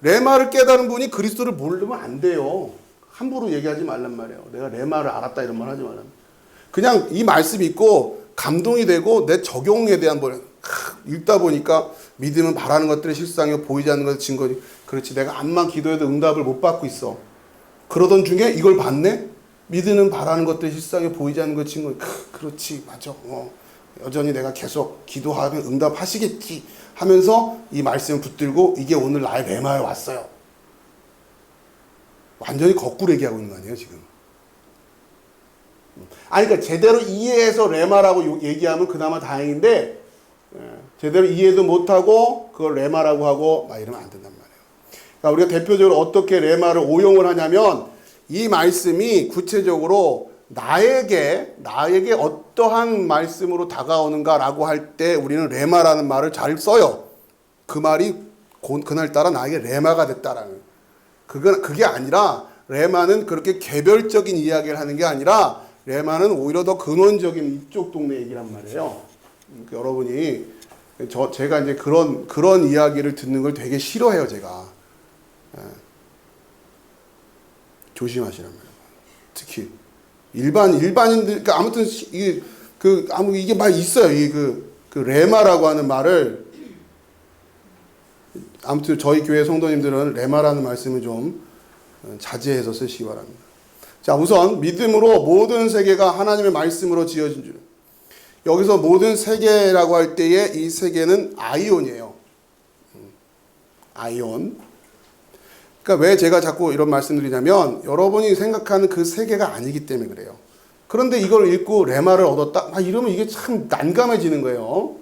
레마를 깨달은 분이 그리스도를 모르면 안 돼요. 함부로 얘기하지 말란 말이에요. 내가 레마를 알았다 이런 말 하지 말란. 그냥 이 말씀 읽고 감동이 되고 내 적용에 대한 걸 읽다 보니까 믿음은 바라는 것들의 실상이요 보이지 않는 것의 증거니. 그렇지, 내가 암만 기도해도 응답을 못 받고 있어. 그러던 중에 이걸 봤네? 믿음은 바라는 것들의 실상이요 보이지 않는 것의 증거니. 그렇지, 맞아. 여전히 내가 계속 기도하면 응답하시겠지 하면서 이 말씀을 붙들고 이게 오늘 나의 레마에 왔어요. 완전히 거꾸로 얘기하고 있는 거 아니에요 지금. 아니 그러니까 제대로 이해해서 레마라고 얘기하면 그나마 다행인데 제대로 이해도 못하고 그걸 레마라고 하고 막 이러면 안 된단 말이에요. 그러니까 우리가 대표적으로 어떻게 레마를 오용을 하냐면 이 말씀이 구체적으로 나에게 어떠한 말씀으로 다가오는가라고 할 때 우리는 레마라는 말을 잘 써요. 그 말이 그날따라 나에게 레마가 됐다라는. 그게 아니라 레마는 그렇게 개별적인 이야기를 하는 게 아니라 레마는 오히려 더 근원적인 이쪽 동네 얘기란 말이에요. 여러분이 제가 이제 그런 이야기를 듣는 걸 되게 싫어해요, 제가. 조심하시란 말이에요. 특히 일반인들, 그러니까 아무튼 이게 말 있어요. 그 레마라고 하는 말을 아무튼 저희 교회 성도님들은 레마라는 말씀을 좀 자제해서 쓰시기 바랍니다. 자, 우선 믿음으로 모든 세계가 하나님의 말씀으로 지어진 줄. 여기서 모든 세계라고 할 때에 이 세계는 아이온이에요. 아이온. 그러니까 왜 제가 자꾸 이런 말씀드리냐면 여러분이 생각하는 그 세계가 아니기 때문에 그래요. 그런데 이걸 읽고 레마를 얻었다? 이러면 이게 참 난감해지는 거예요.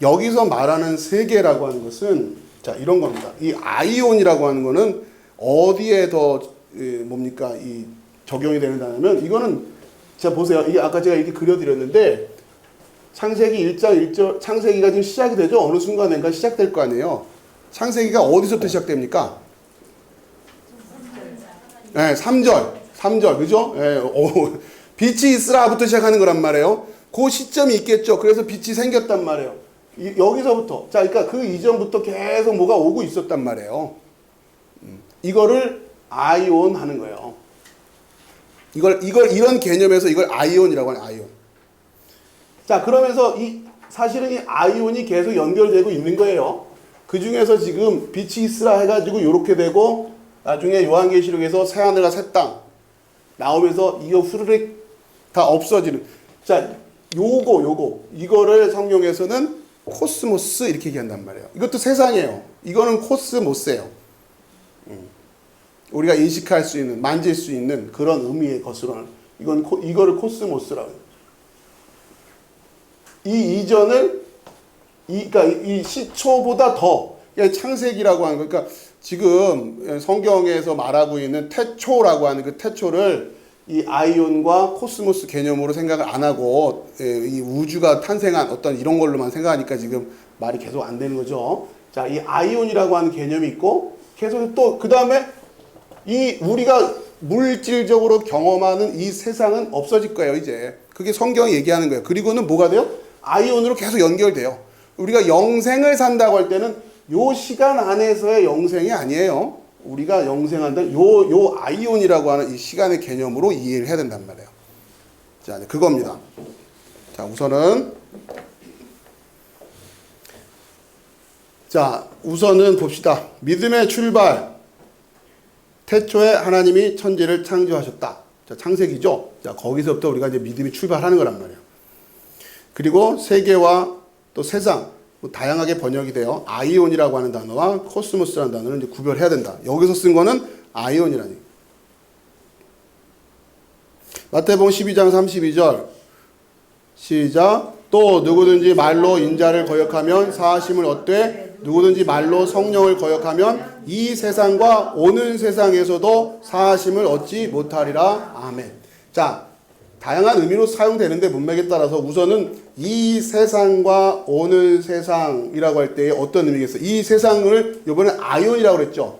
여기서 말하는 세계라고 하는 것은 자 이런 겁니다. 이 아이온이라고 하는 거는 어디에 더 뭡니까 이 적용이 되는 단어면 이거는 자 보세요. 이게 아까 제가 이렇게 그려드렸는데 창세기 1장 1절 창세기가 지금 시작이 되죠. 어느 순간인가 시작될 거 아니에요. 창세기가 어디서부터 시작됩니까? 네, 3절 그죠? 네, 빛이 있으라부터 시작하는 거란 말이에요. 그 시점이 있겠죠. 그래서 빛이 생겼단 말이에요. 여기서부터 자 그러니까 그 이전부터 계속 뭐가 오고 있었단 말이에요. 이거를 아이온 하는 거예요. 이걸 이런 개념에서 이걸 아이온이라고 하는 아이온. 자 그러면서 사실은 이 아이온이 계속 연결되고 있는 거예요. 그 중에서 지금 빛이 있으라 해가지고 이렇게 되고 나중에 요한계시록에서 새 하늘과 새 땅 나오면서 이거 후루룩 다 없어지는. 자 이거를 성경에서는 코스모스 이렇게 얘기한단 말이에요. 이것도 세상이에요. 이거는 코스모스예요. 우리가 인식할 수 있는, 만질 수 있는 그런 의미의 것으로는 이거를 코스모스라고 해요. 이 이전을 그러니까 이 시초보다 더 그러니까 창세기라고 하는 거. 그러니까 지금 성경에서 말하고 있는 태초라고 하는 그 태초를 이 아이온과 코스모스 개념으로 생각을 안 하고 이 우주가 탄생한 어떤 이런 걸로만 생각하니까 지금 말이 계속 안 되는 거죠. 자, 이 아이온이라고 하는 개념이 있고 계속 또 그 다음에 이 우리가 물질적으로 경험하는 이 세상은 없어질 거예요, 이제. 그게 성경이 얘기하는 거예요. 그리고는 뭐가 돼요? 아이온으로 계속 연결돼요. 우리가 영생을 산다고 할 때는 요 시간 안에서의 영생이 아니에요. 우리가 영생한다. 요 아이온이라고 하는 이 시간의 개념으로 이해를 해야 된단 말이에요. 자, 그겁니다. 자, 우선은 봅시다. 믿음의 출발. 태초에 하나님이 천지를 창조하셨다. 자, 창세기죠. 자, 거기서부터 우리가 이제 믿음이 출발하는 거란 말이에요. 그리고 세계와 또 세상, 다양하게 번역이 돼요. 아이온이라고 하는 단어와 코스모스라는 단어를 이제 구별해야 된다. 여기서 쓴 거는 아이온이라니. 마태복음 12장 32절 시작. 또 누구든지 말로 인자를 거역하면 사하심을 얻되 누구든지 말로 성령을 거역하면 이 세상과 오는 세상에서도 사하심을 얻지 못하리라. 아멘. 자, 다양한 의미로 사용되는데 문맥에 따라서 우선은 이 세상과 오는 세상이라고 할 때 어떤 의미겠어요? 이 세상을 이번에 아이온이라고 그랬죠.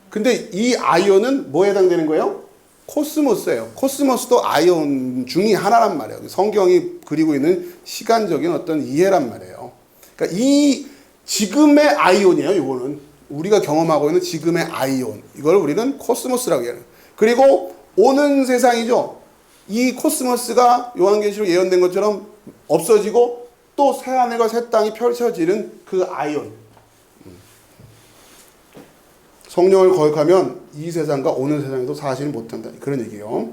근데 이 아이온은 뭐에 해당되는 거예요? 코스모스예요. 코스모스도 아이온 중이 하나란 말이에요. 성경이 그리고 있는 시간적인 어떤 이해란 말이에요. 그러니까 이 지금의 아이온이에요. 이거는 우리가 경험하고 있는 지금의 아이온. 이걸 우리는 코스모스라고 해요. 그리고 오는 세상이죠. 이 코스모스가 요한계시록 예언된 것처럼 없어지고 또 새하늘과 새 땅이 펼쳐지는 그 아이온. 성령을 거역하면 이 세상과 오는 세상에도 사실 못한다. 그런 얘기예요.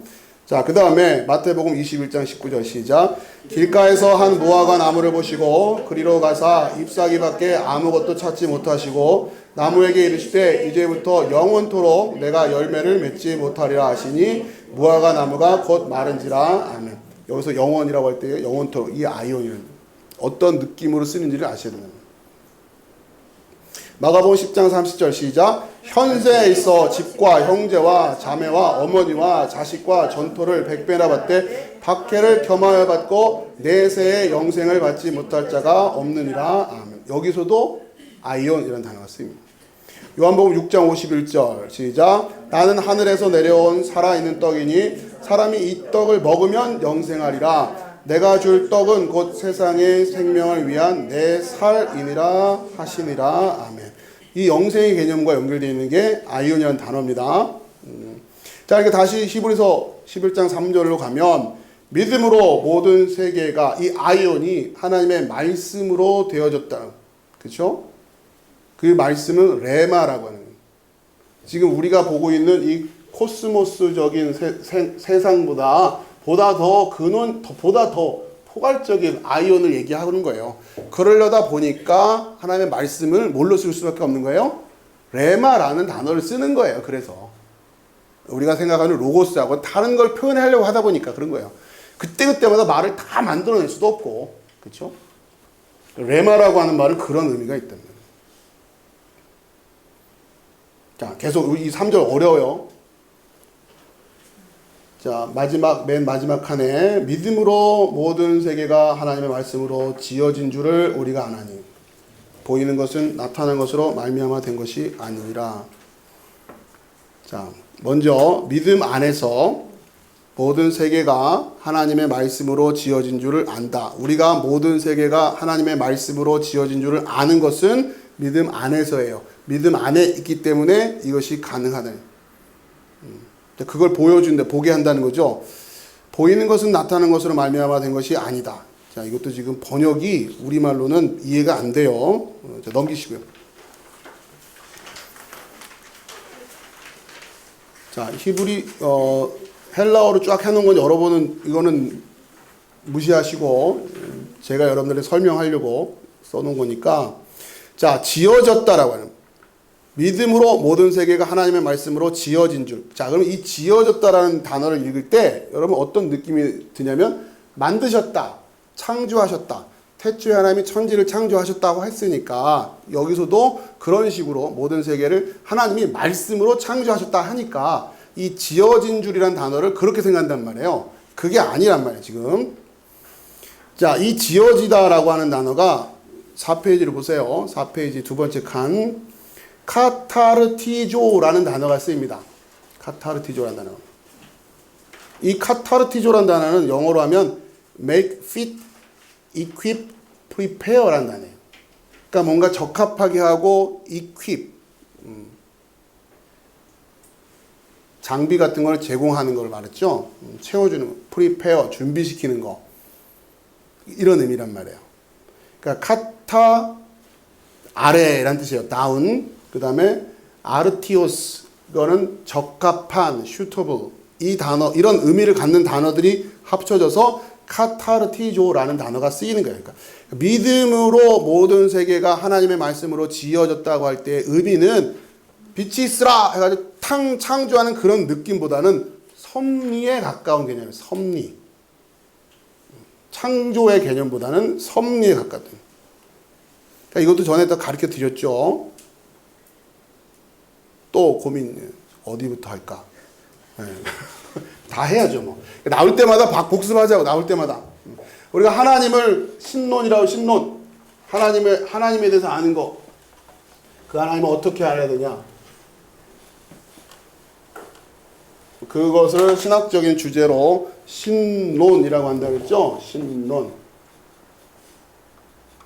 자, 그 다음에 마태복음 21장 19절 시작. 길가에서 한 무화과 나무를 보시고 그리로 가사 잎사귀밖에 아무것도 찾지 못하시고 나무에게 이르시되 이제부터 영원토록 내가 열매를 맺지 못하리라 하시니 무화과 나무가 곧 마른지라. 아멘. 여기서 영원이라고 할 때 영원토록, 이 아이온이는 어떤 느낌으로 쓰는지를 아셔야 됩니다. 마가복음 10장 30절 시작. 현세에 있어 집과 형제와 자매와 어머니와 자식과 전토를 100배나 받되 박해를 겸하여 받고 내세에 영생을 받지 못할 자가 없느니라. 아멘. 여기서도 아이온이라는 단어가 쓰입니다. 요한복음 6장 51절 시작. 나는 하늘에서 내려온 살아있는 떡이니 사람이 이 떡을 먹으면 영생하리라. 내가 줄 떡은 곧 세상의 생명을 위한 내 살이니라 하시니라. 아멘. 이 영생의 개념과 연결되어 있는 게 아이온이라는 단어입니다. 자, 이렇게 다시 히브리서 11장 3절로 가면 믿음으로 모든 세계가, 이 아이온이 하나님의 말씀으로 되어졌다. 그렇죠? 그 말씀은 레마라고 하는 거예요. 지금 우리가 보고 있는 이 코스모스적인 세상보다 보다 더 포괄적인 아이온을 얘기하는 거예요. 그러려다 보니까 하나님의 말씀을 뭘로 쓸 수밖에 없는 거예요? 레마라는 단어를 쓰는 거예요. 그래서 우리가 생각하는 로고스하고 다른 걸 표현하려고 하다 보니까 그런 거예요. 그때그때마다 말을 다 만들어낼 수도 없고, 그렇죠? 레마라고 하는 말은 그런 의미가 있단 말이에요. 자, 계속 이 3절 어려워요. 자, 맨 마지막 칸에 믿음으로 모든 세계가 하나님의 말씀으로 지어진 줄을 우리가 아나니 보이는 것은 나타난 것으로 말미암아 된 것이 아니니라. 자, 먼저 믿음 안에서 모든 세계가 하나님의 말씀으로 지어진 줄을 안다. 우리가 모든 세계가 하나님의 말씀으로 지어진 줄을 아는 것은 믿음 안에서예요. 믿음 안에 있기 때문에 이것이 가능하다. 그걸 보게 한다는 거죠. 보이는 것은 나타나는 것으로 말미암아 된 것이 아니다. 자, 이것도 지금 번역이 우리말로는 이해가 안 돼요. 자, 넘기시고요. 자, 헬라어로 쫙 해놓은 건 여러분은 이거는 무시하시고 제가 여러분들에게 설명하려고 써놓은 거니까. 자, 지어졌다라고 하는, 믿음으로 모든 세계가 하나님의 말씀으로 지어진 줄. 자, 그럼 이 지어졌다라는 단어를 읽을 때 여러분 어떤 느낌이 드냐면 만드셨다, 창조하셨다. 태초에 하나님이 천지를 창조하셨다고 했으니까 여기서도 그런 식으로 모든 세계를 하나님이 말씀으로 창조하셨다 하니까 이 지어진 줄이란 단어를 그렇게 생각한단 말이에요. 그게 아니란 말이에요, 지금. 자, 이 지어지다라고 하는 단어가 4페이지를 보세요. 4페이지 두 번째 칸. 카타르티조라는 단어가 쓰입니다. 카타르티조라는 단어. 이 카타르티조라는 단어는 영어로 하면 make, fit, equip, prepare라는 단어예요. 그러니까 뭔가 적합하게 하고 equip, 장비 같은 걸 제공하는 걸 말했죠. 채워주는 거, prepare, 준비시키는 거. 이런 의미란 말이에요. 그러니까 카타, 아래란 뜻이에요. down. 그 다음에 아르티오스, 이거는 적합한, suitable, 이 단어, 이런 의미를 갖는 단어들이 합쳐져서 카타르티조라는 단어가 쓰이는 거예요. 그러니까 믿음으로 모든 세계가 하나님의 말씀으로 지어졌다고 할 때 의미는 빛이 있으라 해가지고 창조하는 그런 느낌보다는 섭리에 가까운 개념이에요. 섭리. 창조의 개념보다는 섭리에 가깝다. 그러니까 이것도 전에 다 가르쳐 드렸죠. 또 고민 어디부터 할까? 네. 다 해야죠 뭐. 나올 때마다 복습하자고. 나올 때마다 우리가 하나님을 신론이라고, 신론, 하나님에 대해서 아는 거, 그 하나님을 어떻게 알아야 되냐? 그것을 신학적인 주제로 신론이라고 한다고 했죠. 신론.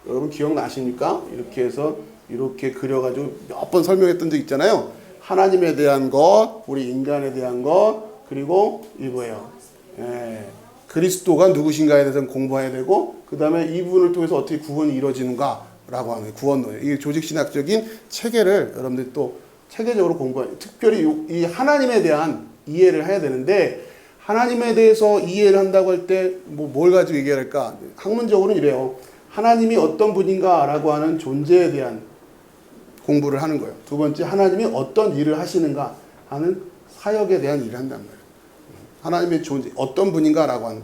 여러분 기억나십니까? 이렇게 해서 이렇게 그려가지고 몇 번 설명했던 적 있잖아요. 하나님에 대한 것, 우리 인간에 대한 것, 그리고 이 뭐예요? 예, 그리스도가 누구신가에 대해서 공부해야 되고, 그 다음에 이 부분을 통해서 어떻게 구원이 이루어지는가라고 하는 구원론이에요. 이 조직신학적인 체계를 여러분들이 또 체계적으로 공부해요. 특별히 이 하나님에 대한 이해를 해야 되는데, 하나님에 대해서 이해를 한다고 할 때 뭘 가지고 얘기할까? 학문적으로는 이래요. 하나님이 어떤 분인가라고 하는 존재에 대한 공부를 하는 거예요. 두 번째, 하나님이 어떤 일을 하시는가 하는 사역에 대한 일을 한단 말이에요. 하나님의 존재, 어떤 분인가라고 하는,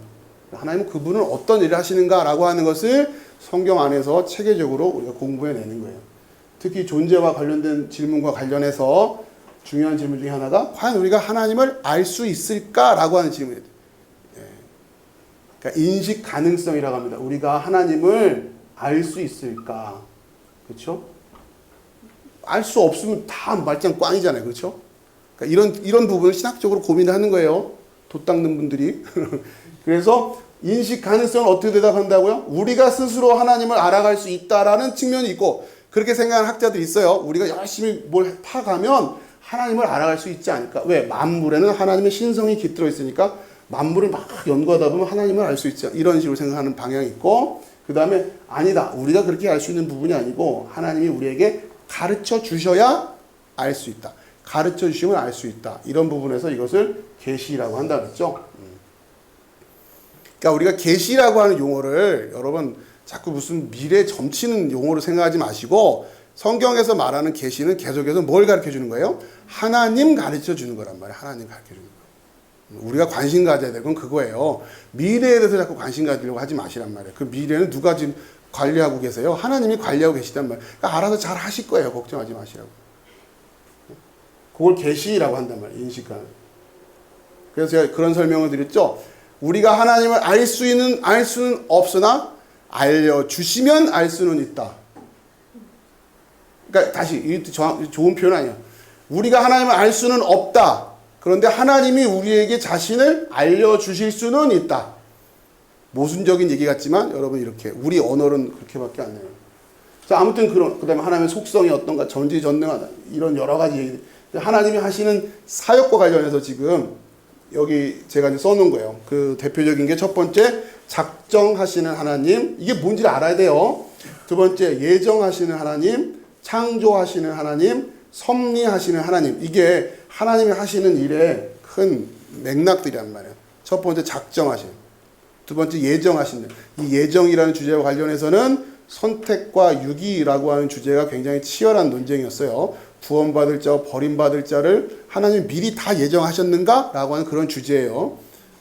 하나님은 그분은 어떤 일을 하시는가라고 하는 것을 성경 안에서 체계적으로 우리가 공부해내는 거예요. 특히 존재와 관련된 질문과 관련해서 중요한 질문 중에 하나가 과연 우리가 하나님을 알 수 있을까라고 하는 질문이에요. 그러니까 인식 가능성이라고 합니다. 우리가 하나님을 알 수 있을까? 그렇죠? 알 수 없으면 다 말짱 꽝이잖아요. 그렇죠? 그러니까 이런 부분을 신학적으로 고민을 하는 거예요. 돛 닦는 분들이. 그래서 인식 가능성은 어떻게 대답한다고요? 우리가 스스로 하나님을 알아갈 수 있다라는 측면이 있고, 그렇게 생각하는 학자들이 있어요. 우리가 열심히 뭘 파가면 하나님을 알아갈 수 있지 않을까? 왜? 만물에는 하나님의 신성이 깃들어 있으니까 만물을 막 연구하다 보면 하나님을 알 수 있지, 이런 식으로 생각하는 방향이 있고, 그 다음에 아니다. 우리가 그렇게 알 수 있는 부분이 아니고 하나님이 우리에게 가르쳐 주셔야 알 수 있다. 가르쳐 주시면 알 수 있다. 이런 부분에서 이것을 계시라고 한다 그랬죠. 그러니까 우리가 계시라고 하는 용어를 여러분 자꾸 무슨 미래 점치는 용어로 생각하지 마시고, 성경에서 말하는 계시는 계속해서 뭘 가르쳐 주는 거예요? 하나님 가르쳐 주는 거란 말이에요. 하나님 가르쳐 주는 거예요. 우리가 관심 가져야 될 건 그거예요. 미래에 대해서 자꾸 관심 가지려고 하지 마시란 말이에요. 그 미래는 누가 지금 관리하고 계세요? 하나님이 관리하고 계시단 말이에요. 그러니까 알아서 잘 하실 거예요. 걱정하지 마시라고. 그걸 계시라고 한단 말이에요. 인식하는. 그래서 제가 그런 설명을 드렸죠. 우리가 하나님을 알 수는 없으나 알려주시면 알 수는 있다. 그러니까 다시, 이 좋은 표현 아니에요. 우리가 하나님을 알 수는 없다. 그런데 하나님이 우리에게 자신을 알려주실 수는 있다. 모순적인 얘기 같지만 여러분 이렇게 우리 언어는 그렇게밖에 안 해요. 자, 아무튼 그 다음에 하나님의 속성이 어떤가, 전지전능하다, 이런 여러 가지 얘기. 하나님이 하시는 사역과 관련해서 지금 여기 제가 이제 써놓은 거예요. 그 대표적인 게 첫 번째, 작정하시는 하나님. 이게 뭔지를 알아야 돼요. 두 번째, 예정하시는 하나님, 창조하시는 하나님, 섭리하시는 하나님. 이게 하나님이 하시는 일의 큰 맥락들이란 말이에요. 첫 번째, 작정하시는. 두 번째, 예정하시는. 이 예정이라는 주제와 관련해서는 선택과 유기라고 하는 주제가 굉장히 치열한 논쟁이었어요. 구원받을 자와 버림받을 자를 하나님이 미리 다 예정하셨는가? 라고 하는 그런 주제예요.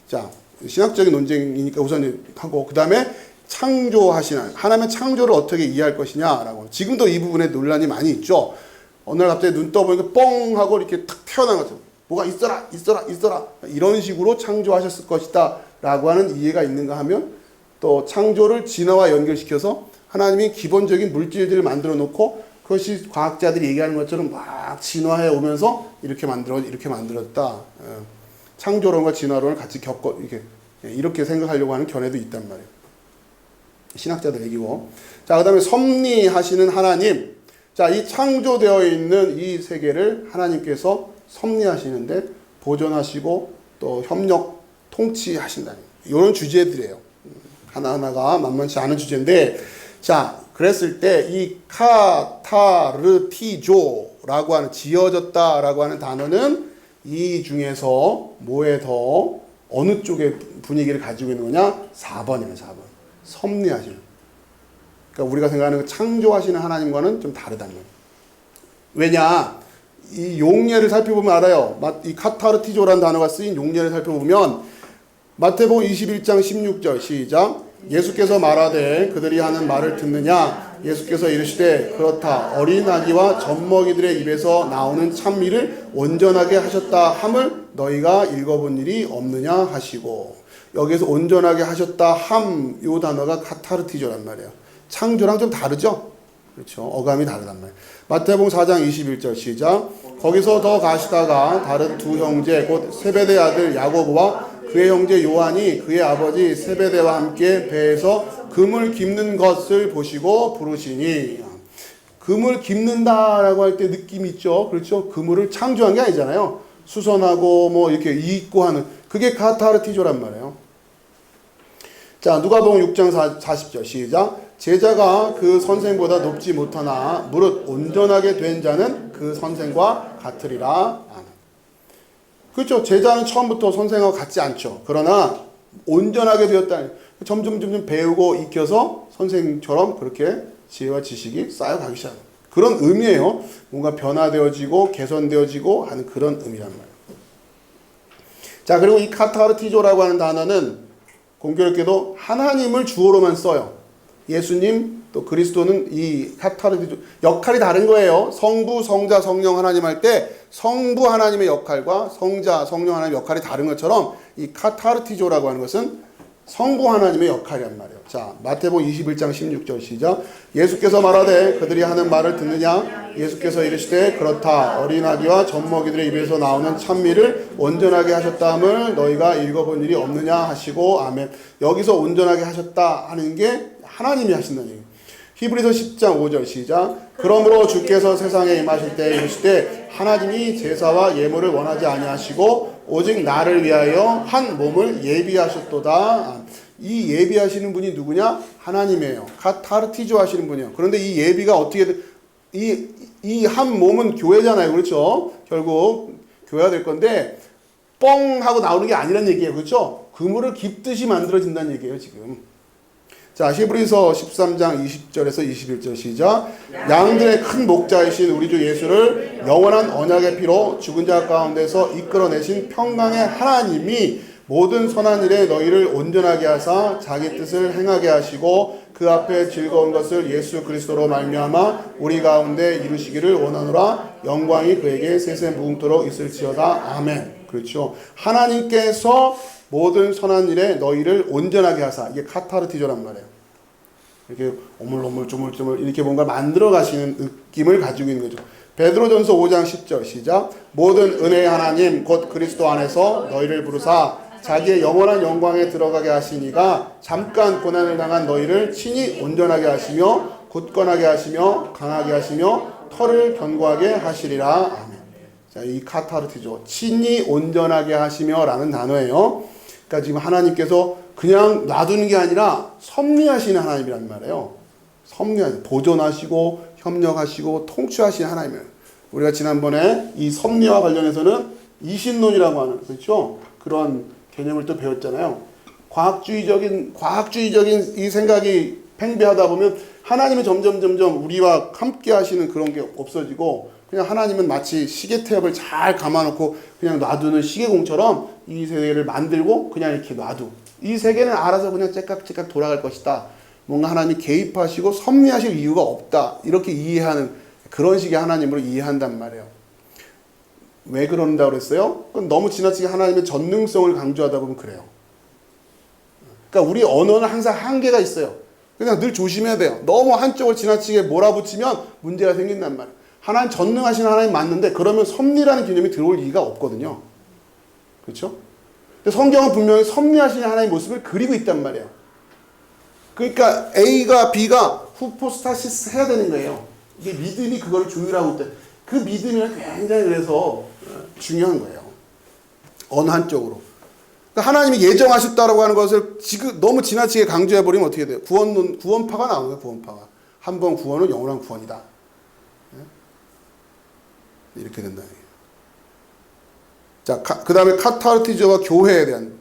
자, 신학적인 논쟁이니까 우선 하고, 그 다음에 창조하시는, 하나님의 창조를 어떻게 이해할 것이냐라고. 지금도 이 부분에 논란이 많이 있죠. 어느 날 갑자기 눈 떠보니까 뻥 하고 이렇게 탁 태어난 거죠. 뭐가 있어라. 이런 식으로 창조하셨을 것이다 라고 하는 이해가 있는가 하면, 또 창조를 진화와 연결시켜서 하나님이 기본적인 물질들을 만들어 놓고 그것이 과학자들이 얘기하는 것처럼 막 진화해 오면서 이렇게 만들었다. 창조론과 진화론을 같이 이렇게 생각하려고 하는 견해도 있단 말이에요. 신학자들 얘기고. 자, 그 다음에 섭리하시는 하나님. 자, 이 창조되어 있는 이 세계를 하나님께서 섭리하시는데 보존하시고 또 협력, 통치하신다는 이런 주제들이에요. 하나하나가 만만치 않은 주제인데, 자, 그랬을 때 이 카타르티조라고 하는, 지어졌다라고 하는 단어는 이 중에서 뭐에 더 어느 쪽의 분위기를 가지고 있는 거냐? 4번이에요. 4번. 섭리하시는. 그러니까 우리가 생각하는 그 창조하시는 하나님과는 좀 다르다는 거예요. 왜냐? 이 용례를 살펴보면 알아요. 이 카타르티조라는 단어가 쓰인 용례를 살펴보면 마태복음 21장 16절 시작. 예수께서 말하되 그들이 하는 말을 듣느냐? 예수께서 이르시되 그렇다. 어린 아기와 젖먹이들의 입에서 나오는 찬미를 온전하게 하셨다 함을 너희가 읽어본 일이 없느냐 하시고, 여기에서 온전하게 하셨다 함, 요 단어가 카타르티조란 말이에요. 창조랑 좀 다르죠? 그렇죠. 어감이 다르단 말이에요. 마태복음 4장 21절 시작. 거기서 더 가시다가 다른 두 형제 곧 세베대 아들 야고보와 그의 형제 요한이 그의 아버지 세베대와 함께 배에서 금을 깁는 것을 보시고 부르시니. 금을 깁는다라고 할 때 느낌 있죠. 그렇죠. 그물을 창조한 게 아니잖아요. 수선하고 뭐 이렇게 잇고 하는, 그게 카타르티조란 말이에요. 자, 누가복음 6장 40절 시작. 제자가 그 선생보다 높지 못하나 무릇 온전하게 된 자는 그 선생과 같으리라. 아멘. 그렇죠. 제자는 처음부터 선생하고 같지 않죠. 그러나 온전하게 되었다. 점점 배우고 익혀서 선생처럼 그렇게 지혜와 지식이 쌓여가기 시작합니다. 그런 의미예요. 뭔가 변화되어지고 개선되어지고 하는 그런 의미란 말이에요. 자, 그리고 이 카타르티조라고 하는 단어는 공교롭게도 하나님을 주어로만 써요. 예수님 또 그리스도는 이 카타르티조 역할이 다른 거예요. 성부, 성자, 성령 하나님 할 때 성부 하나님의 역할과 성자, 성령 하나님의 역할이 다른 것처럼 이 카타르티조라고 하는 것은 성부 하나님의 역할이란 말이에요. 자, 마태복음 21장 16절 시작. 예수께서 말하되 그들이 하는 말을 듣느냐? 예수께서 이르시되 그렇다. 어린 아기와 젖먹이들의 입에서 나오는 찬미를 온전하게 하셨다함을 너희가 읽어본 일이 없느냐 하시고 아멘. 여기서 온전하게 하셨다 하는 게 하나님이 하신다는 얘기예요. 히브리서 10장 5절 시작. 그러므로 주께서 세상에 임하실 때 이르시되 하나님이 제사와 예물을 원하지 아니하시고 오직 나를 위하여 한 몸을 예비하셨도다. 이 예비하시는 분이 누구냐? 하나님이에요. 카타르티조 하시는 분이에요. 그런데 이 예비가 어떻게 이 한 몸은 교회잖아요. 그렇죠? 결국 교회가 될 건데 뻥 하고 나오는 게 아니란 얘기예요. 그렇죠? 그물을 깊듯이 만들어진다는 얘기예요, 지금. 자, 히브리서 13장 20절에서 21절 시작. 양들의 큰 목자이신 우리 주 예수를 영원한 언약의 피로 죽은 자 가운데서 이끌어내신 평강의 하나님이 모든 선한 일에 너희를 온전하게 하사 자기 뜻을 행하게 하시고 그 앞에 즐거운 것을 예수 그리스도로 말미암아 우리 가운데 이루시기를 원하노라. 영광이 그에게 세세 무궁토록 있을지어다. 아멘. 그렇죠. 하나님께서 모든 선한 일에 너희를 온전하게 하사, 이게 카타르티조란 말이에요. 이렇게 오물오물 조물조물 이렇게 뭔가 만들어 가시는 느낌을 가지고 있는 거죠. 베드로전서 5장 10절 시작. 모든 은혜의 하나님 곧 그리스도 안에서 너희를 부르사 자기의 영원한 영광에 들어가게 하시니가 잠깐 고난을 당한 너희를 친히 온전하게 하시며 굳건하게 하시며 강하게 하시며 털을 견고하게 하시리라. 아멘. 자, 이 카타르티조, 친히 온전하게 하시며 라는 단어예요. 그러니까 지금 하나님께서 그냥 놔두는 게 아니라 섭리하시는 하나님이란 말이에요. 섭리하시고 보존하시고 협력하시고 통치하시는 하나님이에요. 우리가 지난번에 이 섭리와 관련해서는 이신론이라고 하는, 그렇죠? 그런 개념을 또 배웠잖아요. 과학주의적인 이 생각이 팽배하다 보면 하나님은 점점 우리와 함께 하시는 그런 게 없어지고 그냥 하나님은 마치 시계 태엽을 잘 감아놓고 그냥 놔두는 시계공처럼 이 세계를 만들고 그냥 이렇게 놔두. 이 세계는 알아서 그냥 째깍째깍 돌아갈 것이다. 뭔가 하나님이 개입하시고 섭리하실 이유가 없다. 이렇게 이해하는 그런 식의 하나님으로 이해한단 말이에요. 왜 그런다고 그랬어요? 그건 너무 지나치게 하나님의 전능성을 강조하다 보면 그래요. 그러니까 우리 언어는 항상 한계가 있어요. 그냥 늘 조심해야 돼요. 너무 한쪽을 지나치게 몰아붙이면 문제가 생긴단 말이에요. 하나님 전능하신 하나님 맞는데 그러면 섭리라는 개념이 들어올 이유가 없거든요. 그렇죠? 근데 성경은 분명히 섭리하신 하나님의 모습을 그리고 있단 말이에요. 그러니까 A가 B가 후포스타시스 해야 되는 거예요. 이게 믿음이 그걸 조율하고 있다. 그 믿음이 굉장히 그래서 중요한 거예요. 어느 한쪽으로. 그러니까 하나님이 예정하셨다라고 하는 것을 지금 너무 지나치게 강조해버리면 어떻게 돼요? 구원파가 나오는 거예요. 구원파가. 한 번 구원은 영원한 구원이다. 이렇게 된다. 자, 그 다음에 카타르티조와 교회에 대한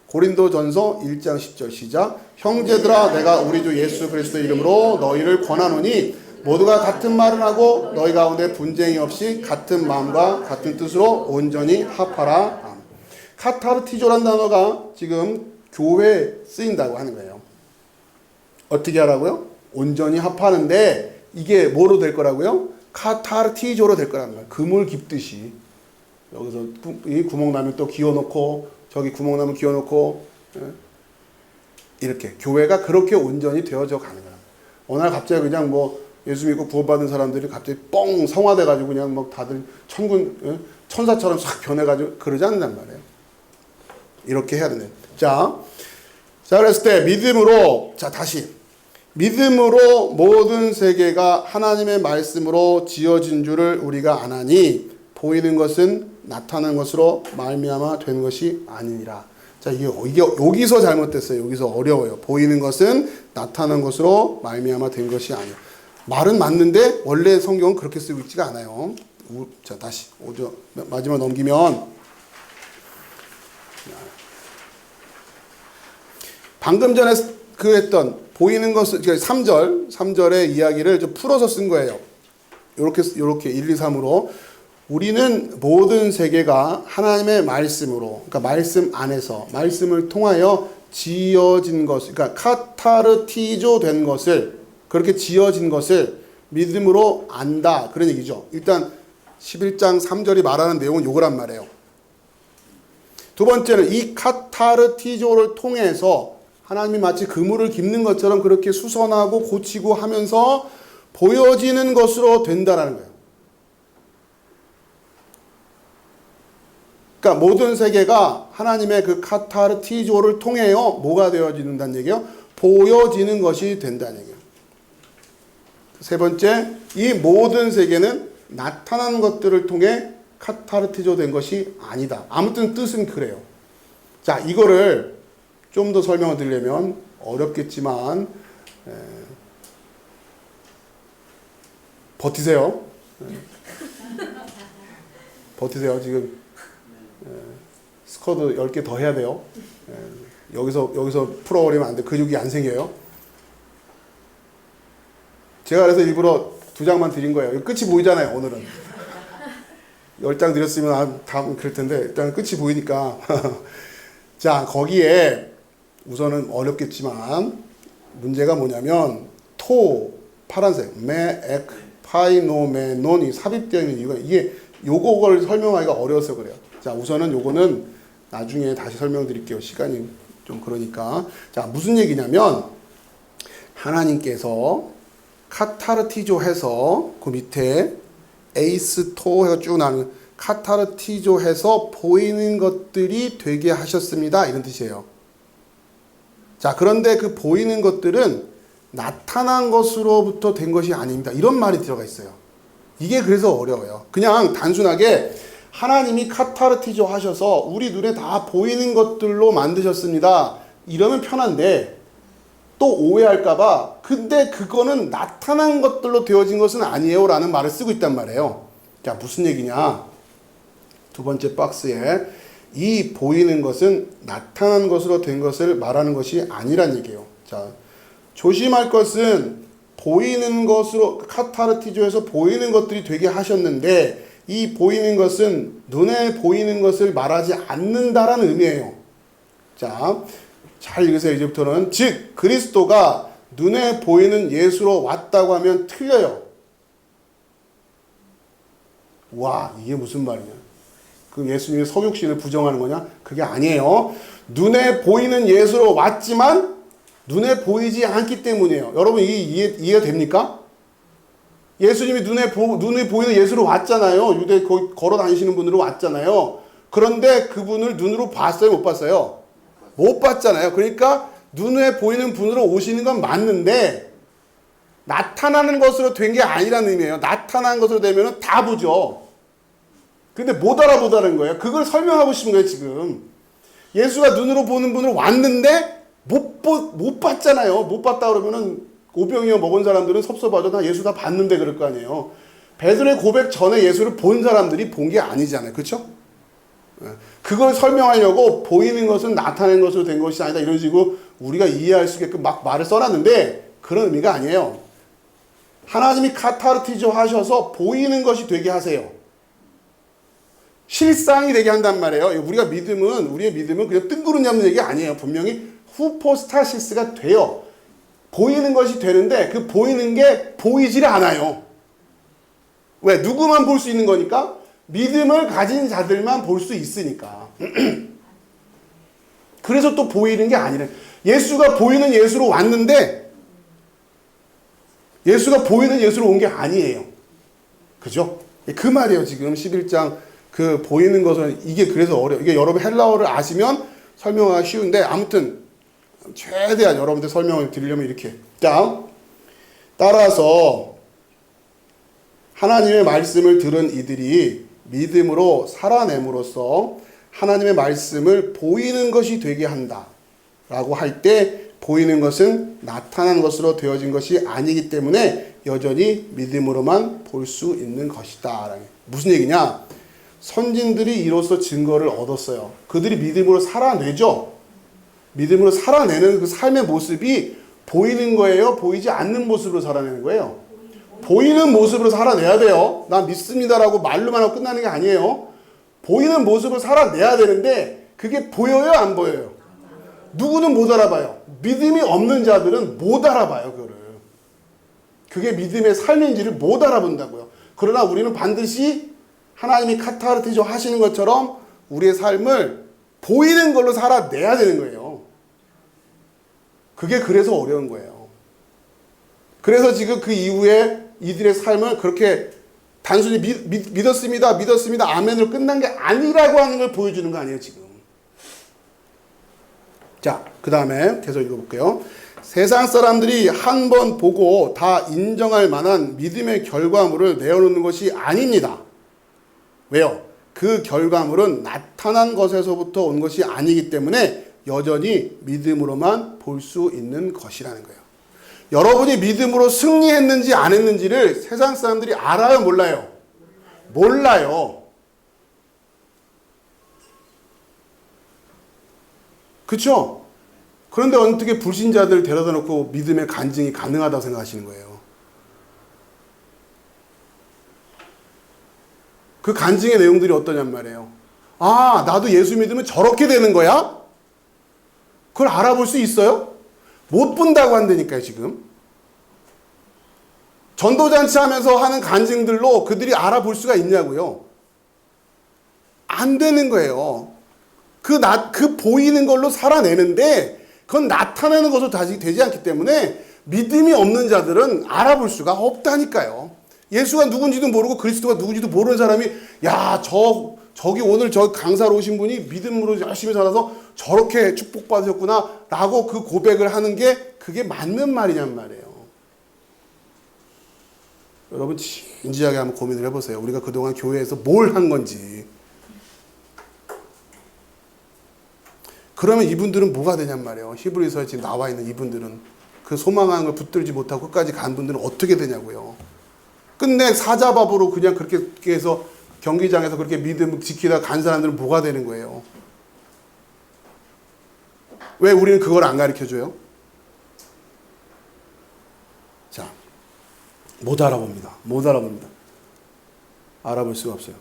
고린도전서 1장 10절 시작. 형제들아 내가 우리 주 예수 그리스도의 이름으로 너희를 권하노니 모두가 같은 말을 하고 너희 가운데 분쟁이 없이 같은 마음과 같은 뜻으로 온전히 합하라. 카타르티조란 단어가 지금 교회에 쓰인다고 하는 거예요. 어떻게 하라고요? 온전히 합하는데 이게 뭐로 될 거라고요? 카타르티조로 될 거란 말이에요. 그물 깊듯이. 여기서 이 구멍 나면 또 기어놓고 저기 구멍 나면 기어놓고 이렇게 교회가 그렇게 온전히 되어져 가는 거야. 어느 날 갑자기 그냥 뭐 예수 믿고 구원받은 사람들이 갑자기 뻥 성화돼가지고 그냥 막 다들 천사처럼 싹 변해가지고 그러지 않는단 말이에요. 이렇게 해야 되네. 자, 그랬을 때 믿음으로, 자, 다시. 믿음으로 모든 세계가 하나님의 말씀으로 지어진 줄을 우리가 아나니 보이는 것은 나타난 것으로 말미암아 된 것이 아니니라. 자, 이게 여기서 잘못됐어요. 여기서 어려워요. 보이는 것은 나타난 것으로 말미암아 된 것이 아니에요. 말은 맞는데 원래 성경은 그렇게 쓰고 있지가 않아요. 자, 다시 마지막 넘기면 방금 전에 그 했던 보이는 것은 3절의 이야기를 좀 풀어서 쓴 거예요. 요렇게 1, 2, 3으로 우리는 모든 세계가 하나님의 말씀으로, 그러니까 말씀 안에서 말씀을 통하여 지어진 것, 그러니까 카타르티조 된 것을, 그렇게 지어진 것을 믿음으로 안다, 그런 얘기죠. 일단 11장 3절이 말하는 내용은 요거란 말이에요. 두 번째는 이 카타르티조를 통해서 하나님이 마치 그물을 깁는 것처럼 그렇게 수선하고 고치고 하면서 보여지는 것으로 된다라는 거예요. 그러니까 모든 세계가 하나님의 그 카타르티조를 통해요 뭐가 되어진다는 얘기예요? 보여지는 것이 된다는 얘기예요. 세 번째, 이 모든 세계는 나타난 것들을 통해 카타르티조 된 것이 아니다. 아무튼 뜻은 그래요. 자, 이거를 좀 더 설명을 드리려면 어렵겠지만 버티세요. 버티세요. 지금 스쿼드 10개 더 해야 돼요. 여기서 풀어버리면 안 돼. 근육이 안 생겨요. 제가 그래서 일부러 2장만 드린 거예요. 끝이 보이잖아요, 오늘은. 10장 드렸으면 다음 그럴 텐데, 일단 끝이 보이니까. 자, 거기에 우선은 어렵겠지만, 문제가 뭐냐면, 파란색, 파이노메논이 삽입되어 있는 이유가, 요거를 설명하기가 어려워서 그래요. 자, 우선은 요거는 나중에 다시 설명드릴게요. 시간이 좀 그러니까. 자, 무슨 얘기냐면, 하나님께서 카타르티조 해서 그 밑에 에이스토 해서 쭉 나는 카타르티조 해서 보이는 것들이 되게 하셨습니다. 이런 뜻이에요. 자, 그런데 그 보이는 것들은 나타난 것으로부터 된 것이 아닙니다. 이런 말이 들어가 있어요. 이게 그래서 어려워요. 그냥 단순하게 하나님이 카타르티조 하셔서 우리 눈에 다 보이는 것들로 만드셨습니다. 이러면 편한데 또 오해할까봐 근데 그거는 나타난 것들로 되어진 것은 아니에요 라는 말을 쓰고 있단 말이에요. 자, 무슨 얘기냐? 두 번째 박스에 이 보이는 것은 나타난 것으로 된 것을 말하는 것이 아니란 얘기예요. 자, 조심할 것은 보이는 것으로 카타르티조에서 보이는 것들이 되게 하셨는데 이 보이는 것은 눈에 보이는 것을 말하지 않는다라는 의미예요. 자, 잘 읽으세요. 이제부터는. 즉 그리스도가 눈에 보이는 예수로 왔다고 하면 틀려요. 와, 이게 무슨 말이냐? 그 예수님의 성육신을 부정하는 거냐? 그게 아니에요. 눈에 보이는 예수로 왔지만 눈에 보이지 않기 때문이에요. 여러분 이게 이해가 됩니까? 예수님이 눈에 보이는 예수로 왔잖아요. 유대 걸어 다니시는 분으로 왔잖아요. 그런데 그분을 눈으로 봤어요? 못 봤어요? 못 봤잖아요. 그러니까 눈에 보이는 분으로 오시는 건 맞는데 나타나는 것으로 된 게 아니라는 의미예요. 나타난 것으로 되면 다 보죠. 근데 못 알아보다는 거예요. 그걸 설명하고 싶은 거예요, 지금. 예수가 눈으로 보는 분으로 왔는데 못 봤잖아요. 못 봤다 그러면은 오병이어 먹은 사람들은 섭섭하죠. 나 예수 다 봤는데 그럴 거 아니에요. 베드로의 고백 전에 예수를 본 사람들이 본 게 아니잖아요. 그렇죠? 그걸 설명하려고 보이는 것은 나타낸 것으로 된 것이 아니다. 이런 식으로 우리가 이해할 수 있게끔 막 말을 써놨는데 그런 의미가 아니에요. 하나님이 카타르티조 하셔서 보이는 것이 되게 하세요. 실상이 되게 한단 말이에요. 우리의 믿음은 그냥 뜬구름 잡는 얘기 아니에요. 분명히 후포스타시스가 돼요. 보이는 것이 되는데 그 보이는 게 보이질 않아요. 왜? 누구만 볼 수 있는 거니까? 믿음을 가진 자들만 볼 수 있으니까. 그래서 또 보이는 게 아니래. 예수가 보이는 예수로 왔는데 예수가 보이는 예수로 온 게 아니에요. 그죠? 그 말이에요. 지금 11장 그 보이는 것은 이게 그래서 어려워요. 이게 여러분 헬라어를 아시면 설명하기 쉬운데 아무튼 최대한 여러분들 설명을 드리려면 이렇게. 자, 따라서 하나님의 말씀을 들은 이들이 믿음으로 살아냄으로써 하나님의 말씀을 보이는 것이 되게 한다 라고 할 때 보이는 것은 나타난 것으로 되어진 것이 아니기 때문에 여전히 믿음으로만 볼 수 있는 것이다. 무슨 얘기냐? 선진들이 이로써 증거를 얻었어요. 그들이 믿음으로 살아내죠. 믿음으로 살아내는 그 삶의 모습이 보이는 거예요? 보이지 않는 모습으로 살아내는 거예요? 보이는 모습으로 살아내야 돼요. 나 믿습니다라고 말로만 하고 끝나는 게 아니에요. 보이는 모습으로 살아내야 되는데 그게 보여요? 안 보여요? 누구는 못 알아봐요. 믿음이 없는 자들은 못 알아봐요. 그거를. 그게 믿음의 삶인지를 못 알아본다고요. 그러나 우리는 반드시 하나님이 카타르티조 하시는 것처럼 우리의 삶을 보이는 걸로 살아내야 되는 거예요. 그게 그래서 어려운 거예요. 그래서 지금 그 이후에 이들의 삶을 그렇게 단순히 믿었습니다, 아멘으로 끝난 게 아니라고 하는 걸 보여주는 거 아니에요, 지금. 자, 그 다음에 계속 읽어볼게요. 세상 사람들이 한 번 보고 다 인정할 만한 믿음의 결과물을 내어놓는 것이 아닙니다. 왜요? 그 결과물은 나타난 것에서부터 온 것이 아니기 때문에 여전히 믿음으로만 볼 수 있는 것이라는 거예요. 여러분이 믿음으로 승리했는지 안 했는지를 세상 사람들이 알아요, 몰라요? 몰라요. 그렇죠? 그런데 어떻게 불신자들 데려다 놓고 믿음의 간증이 가능하다고 생각하시는 거예요? 그 간증의 내용들이 어떠냔 말이에요. 아, 나도 예수 믿으면 저렇게 되는 거야? 그걸 알아볼 수 있어요? 못 본다고 한다니까요, 지금. 전도잔치 하면서 하는 간증들로 그들이 알아볼 수가 있냐고요? 안 되는 거예요. 그 보이는 걸로 살아내는데 그건 나타내는 것으로 다시 되지 않기 때문에 믿음이 없는 자들은 알아볼 수가 없다니까요. 예수가 누군지도 모르고 그리스도가 누군지도 모르는 사람이 야, 저기 오늘 저 강사로 오신 분이 믿음으로 열심히 살아서 저렇게 축복받으셨구나 라고 그 고백을 하는 게 그게 맞는 말이냔 말이에요. 여러분 진지하게 한번 고민을 해보세요. 우리가 그동안 교회에서 뭘 한 건지. 그러면 이분들은 뭐가 되냔 말이에요. 히브리서에 지금 나와 있는 이분들은 그 소망하는 걸 붙들지 못하고 끝까지 간 분들은 어떻게 되냐고요. 끝내 사자밥으로 그냥 그렇게 해서 경기장에서 그렇게 믿음 지키다 간 사람들은 뭐가 되는 거예요. 왜 우리는 그걸 안 가르쳐줘요? 자, 못 알아봅니다. 알아볼 수가 없어요.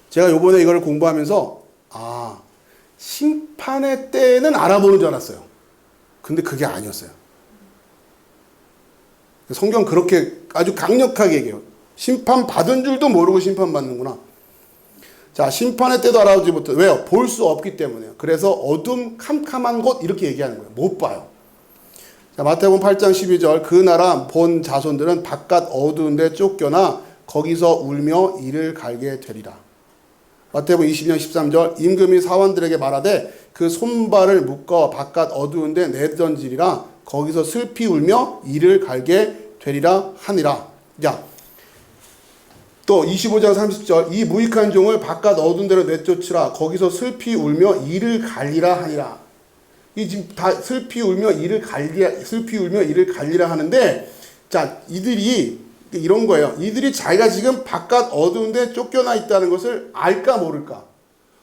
제가 요번에 이걸 공부하면서 심판의 때는 알아보는 줄 알았어요. 근데 그게 아니었어요. 성경 그렇게 아주 강력하게 얘기해요. 심판받은 줄도 모르고 심판받는구나. 자, 심판의 때도 알아보지 못해. 왜요? 볼 수 없기 때문에요. 그래서 어둠 캄캄한 곳 이렇게 얘기하는 거예요. 못 봐요. 자, 마태복음 8장 12절 그 나라 본 자손들은 바깥 어두운 데 쫓겨나 거기서 울며 이를 갈게 되리라. 마태복음 20장 13절 임금이 사원들에게 말하되 그 손발을 묶어 바깥 어두운 데 내던지리라. 거기서 슬피 울며 이를 갈게 되리라 하니라. 자, 또 25장 30절 이 무익한 종을 바깥 어두운 데로 내쫓으라. 거기서 슬피 울며 이를 갈리라 하니라. 이 지금 다 슬피 울며 이를 갈리라 하는데, 자, 이들이 이런 거예요. 이들이 자기가 지금 바깥 어두운 데 쫓겨나 있다는 것을 알까 모를까?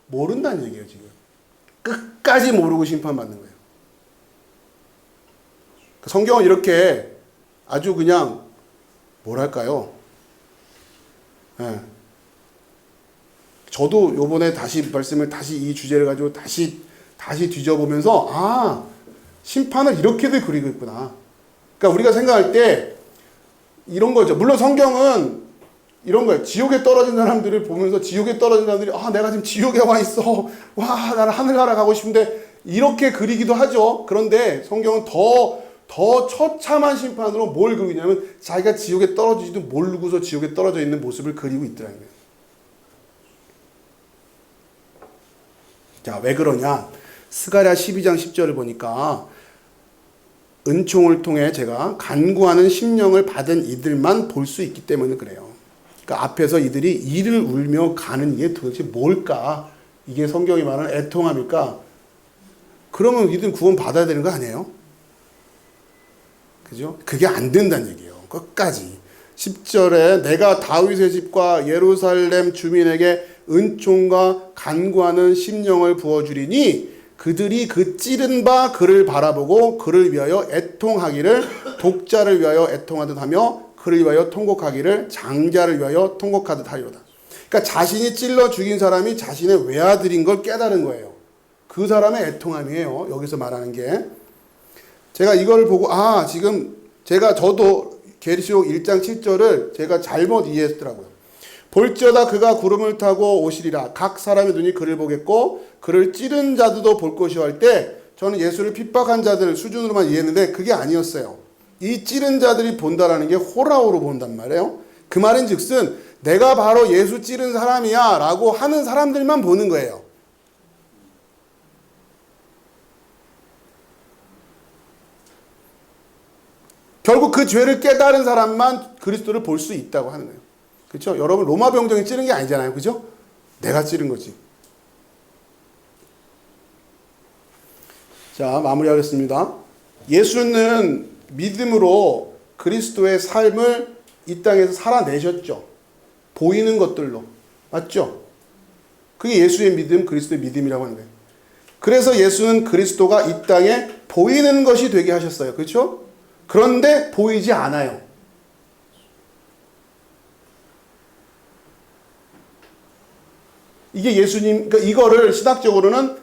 모른다는 얘기예요, 지금. 끝까지 모르고 심판받는 거예요. 성경은 이렇게 아주 그냥 뭐랄까요? 예. 저도 요번에 다시 이 주제를 가지고 다시 뒤져보면서 심판을 이렇게도 그리고 있구나. 그러니까 우리가 생각할 때 이런 거죠. 물론 성경은 이런 거예요. 지옥에 떨어진 사람들을 보면서 지옥에 떨어진 사람들이 내가 지금 지옥에 와 있어. 와, 나는 하늘나라 가고 싶은데 이렇게 그리기도 하죠. 그런데 성경은 더 처참한 심판으로 뭘 그리냐면 자기가 지옥에 떨어지지도 모르고서 지옥에 떨어져 있는 모습을 그리고 있더라는 거예요. 자, 왜 그러냐? 스가랴 12장 10절을 보니까 은총을 통해 제가 간구하는 심령을 받은 이들만 볼 수 있기 때문에 그래요. 그러니까 앞에서 이들이 이를 울며 가는 이게 도대체 뭘까? 이게 성경이 말하는 애통합니까? 그러면 우리들 구원 받아야 되는 거 아니에요? 그죠? 그게 안 된다는 얘기예요. 끝까지. 10절에 내가 다윗의 집과 예루살렘 주민에게 은총과 간구하는 심령을 부어주리니 그들이 그 찌른 바 그를 바라보고 그를 위하여 애통하기를 독자를 위하여 애통하듯 하며 그를 위하여 통곡하기를 장자를 위하여 통곡하듯 하리로다. 그러니까 자신이 찔러 죽인 사람이 자신의 외아들인 걸 깨달은 거예요. 그 사람의 애통함이에요. 여기서 말하는 게. 제가 이걸 보고 지금 저도 계시록 1장 7절을 제가 잘못 이해했더라고요. 볼지어다 그가 구름을 타고 오시리라. 각 사람의 눈이 그를 보겠고 그를 찌른 자들도 볼 것이요 할 때 저는 예수를 핍박한 자들 수준으로만 이해했는데 그게 아니었어요. 이 찌른 자들이 본다라는 게 호라우로 본단 말이에요. 그 말은 즉슨 내가 바로 예수 찌른 사람이야 라고 하는 사람들만 보는 거예요. 결국 그 죄를 깨달은 사람만 그리스도를 볼 수 있다고 하는 거예요. 그렇죠? 여러분 로마 병정이 찌른 게 아니잖아요. 그죠? 내가 찌른 거지. 자, 마무리하겠습니다. 예수는 믿음으로 그리스도의 삶을 이 땅에서 살아내셨죠. 보이는 것들로. 맞죠? 그게 예수의 믿음, 그리스도의 믿음이라고 하는 거예요. 그래서 예수는 그리스도가 이 땅에 보이는 것이 되게 하셨어요. 그렇죠? 그런데 보이지 않아요. 이게 예수님, 그러니까 이거를 신학적으로는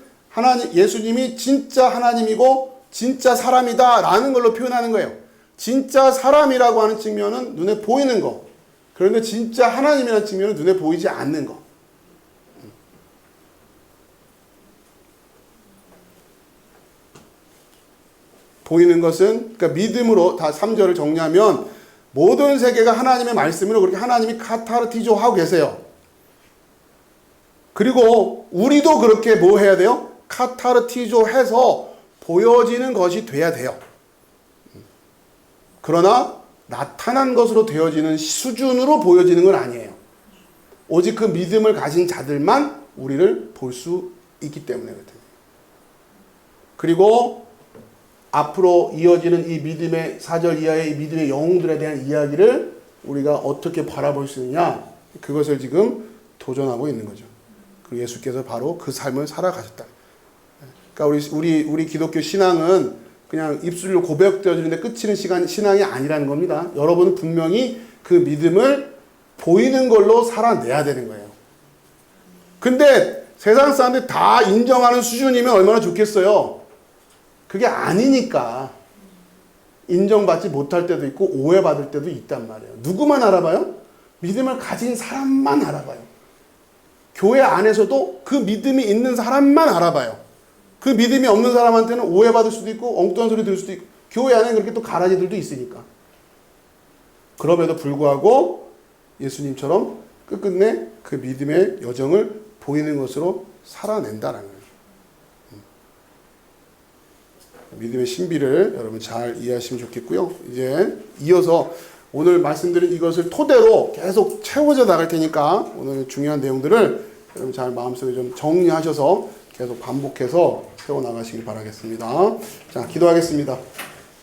예수님이 진짜 하나님이고 진짜 사람이다라는 걸로 표현하는 거예요. 진짜 사람이라고 하는 측면은 눈에 보이는 거. 그런데 진짜 하나님이라는 측면은 눈에 보이지 않는 거. 보이는 것은, 그러니까 믿음으로 다 3절을 정리하면 모든 세계가 하나님의 말씀으로 그렇게 하나님이 카타르티조 하고 계세요. 그리고 우리도 그렇게 뭐 해야 돼요? 카타르티조 해서 보여지는 것이 돼야 돼요. 그러나 나타난 것으로 되어지는 수준으로 보여지는 건 아니에요. 오직 그 믿음을 가진 자들만 우리를 볼 수 있기 때문에 그렇다. 그리고 앞으로 이어지는 이 믿음의 4절 이하의 이 믿음의 영웅들에 대한 이야기를 우리가 어떻게 바라볼 수 있느냐, 그것을 지금 도전하고 있는 거죠. 그리고 예수께서 바로 그 삶을 살아가셨다. 그러니까 우리 기독교 신앙은 그냥 입술로 고백되어지는데 끝이는 신앙이 아니라는 겁니다. 여러분은 분명히 그 믿음을 보이는 걸로 살아내야 되는 거예요. 근데 세상 사람들이 다 인정하는 수준이면 얼마나 좋겠어요. 그게 아니니까 인정받지 못할 때도 있고 오해받을 때도 있단 말이에요. 누구만 알아봐요? 믿음을 가진 사람만 알아봐요. 교회 안에서도 그 믿음이 있는 사람만 알아봐요. 그 믿음이 없는 사람한테는 오해받을 수도 있고 엉뚱한 소리 들을 수도 있고, 교회 안에 그렇게 또 가라지들도 있으니까. 그럼에도 불구하고 예수님처럼 끝끝내 그 믿음의 여정을 보이는 것으로 살아낸다라는 거예요. 믿음의 신비를 여러분 잘 이해하시면 좋겠고요. 이제 이어서 오늘 말씀드린 이것을 토대로 계속 채워져 나갈 테니까 오늘 중요한 내용들을 여러분 잘 마음속에 좀 정리하셔서 계속 반복해서 세워나가시길 바라겠습니다. 자, 기도하겠습니다.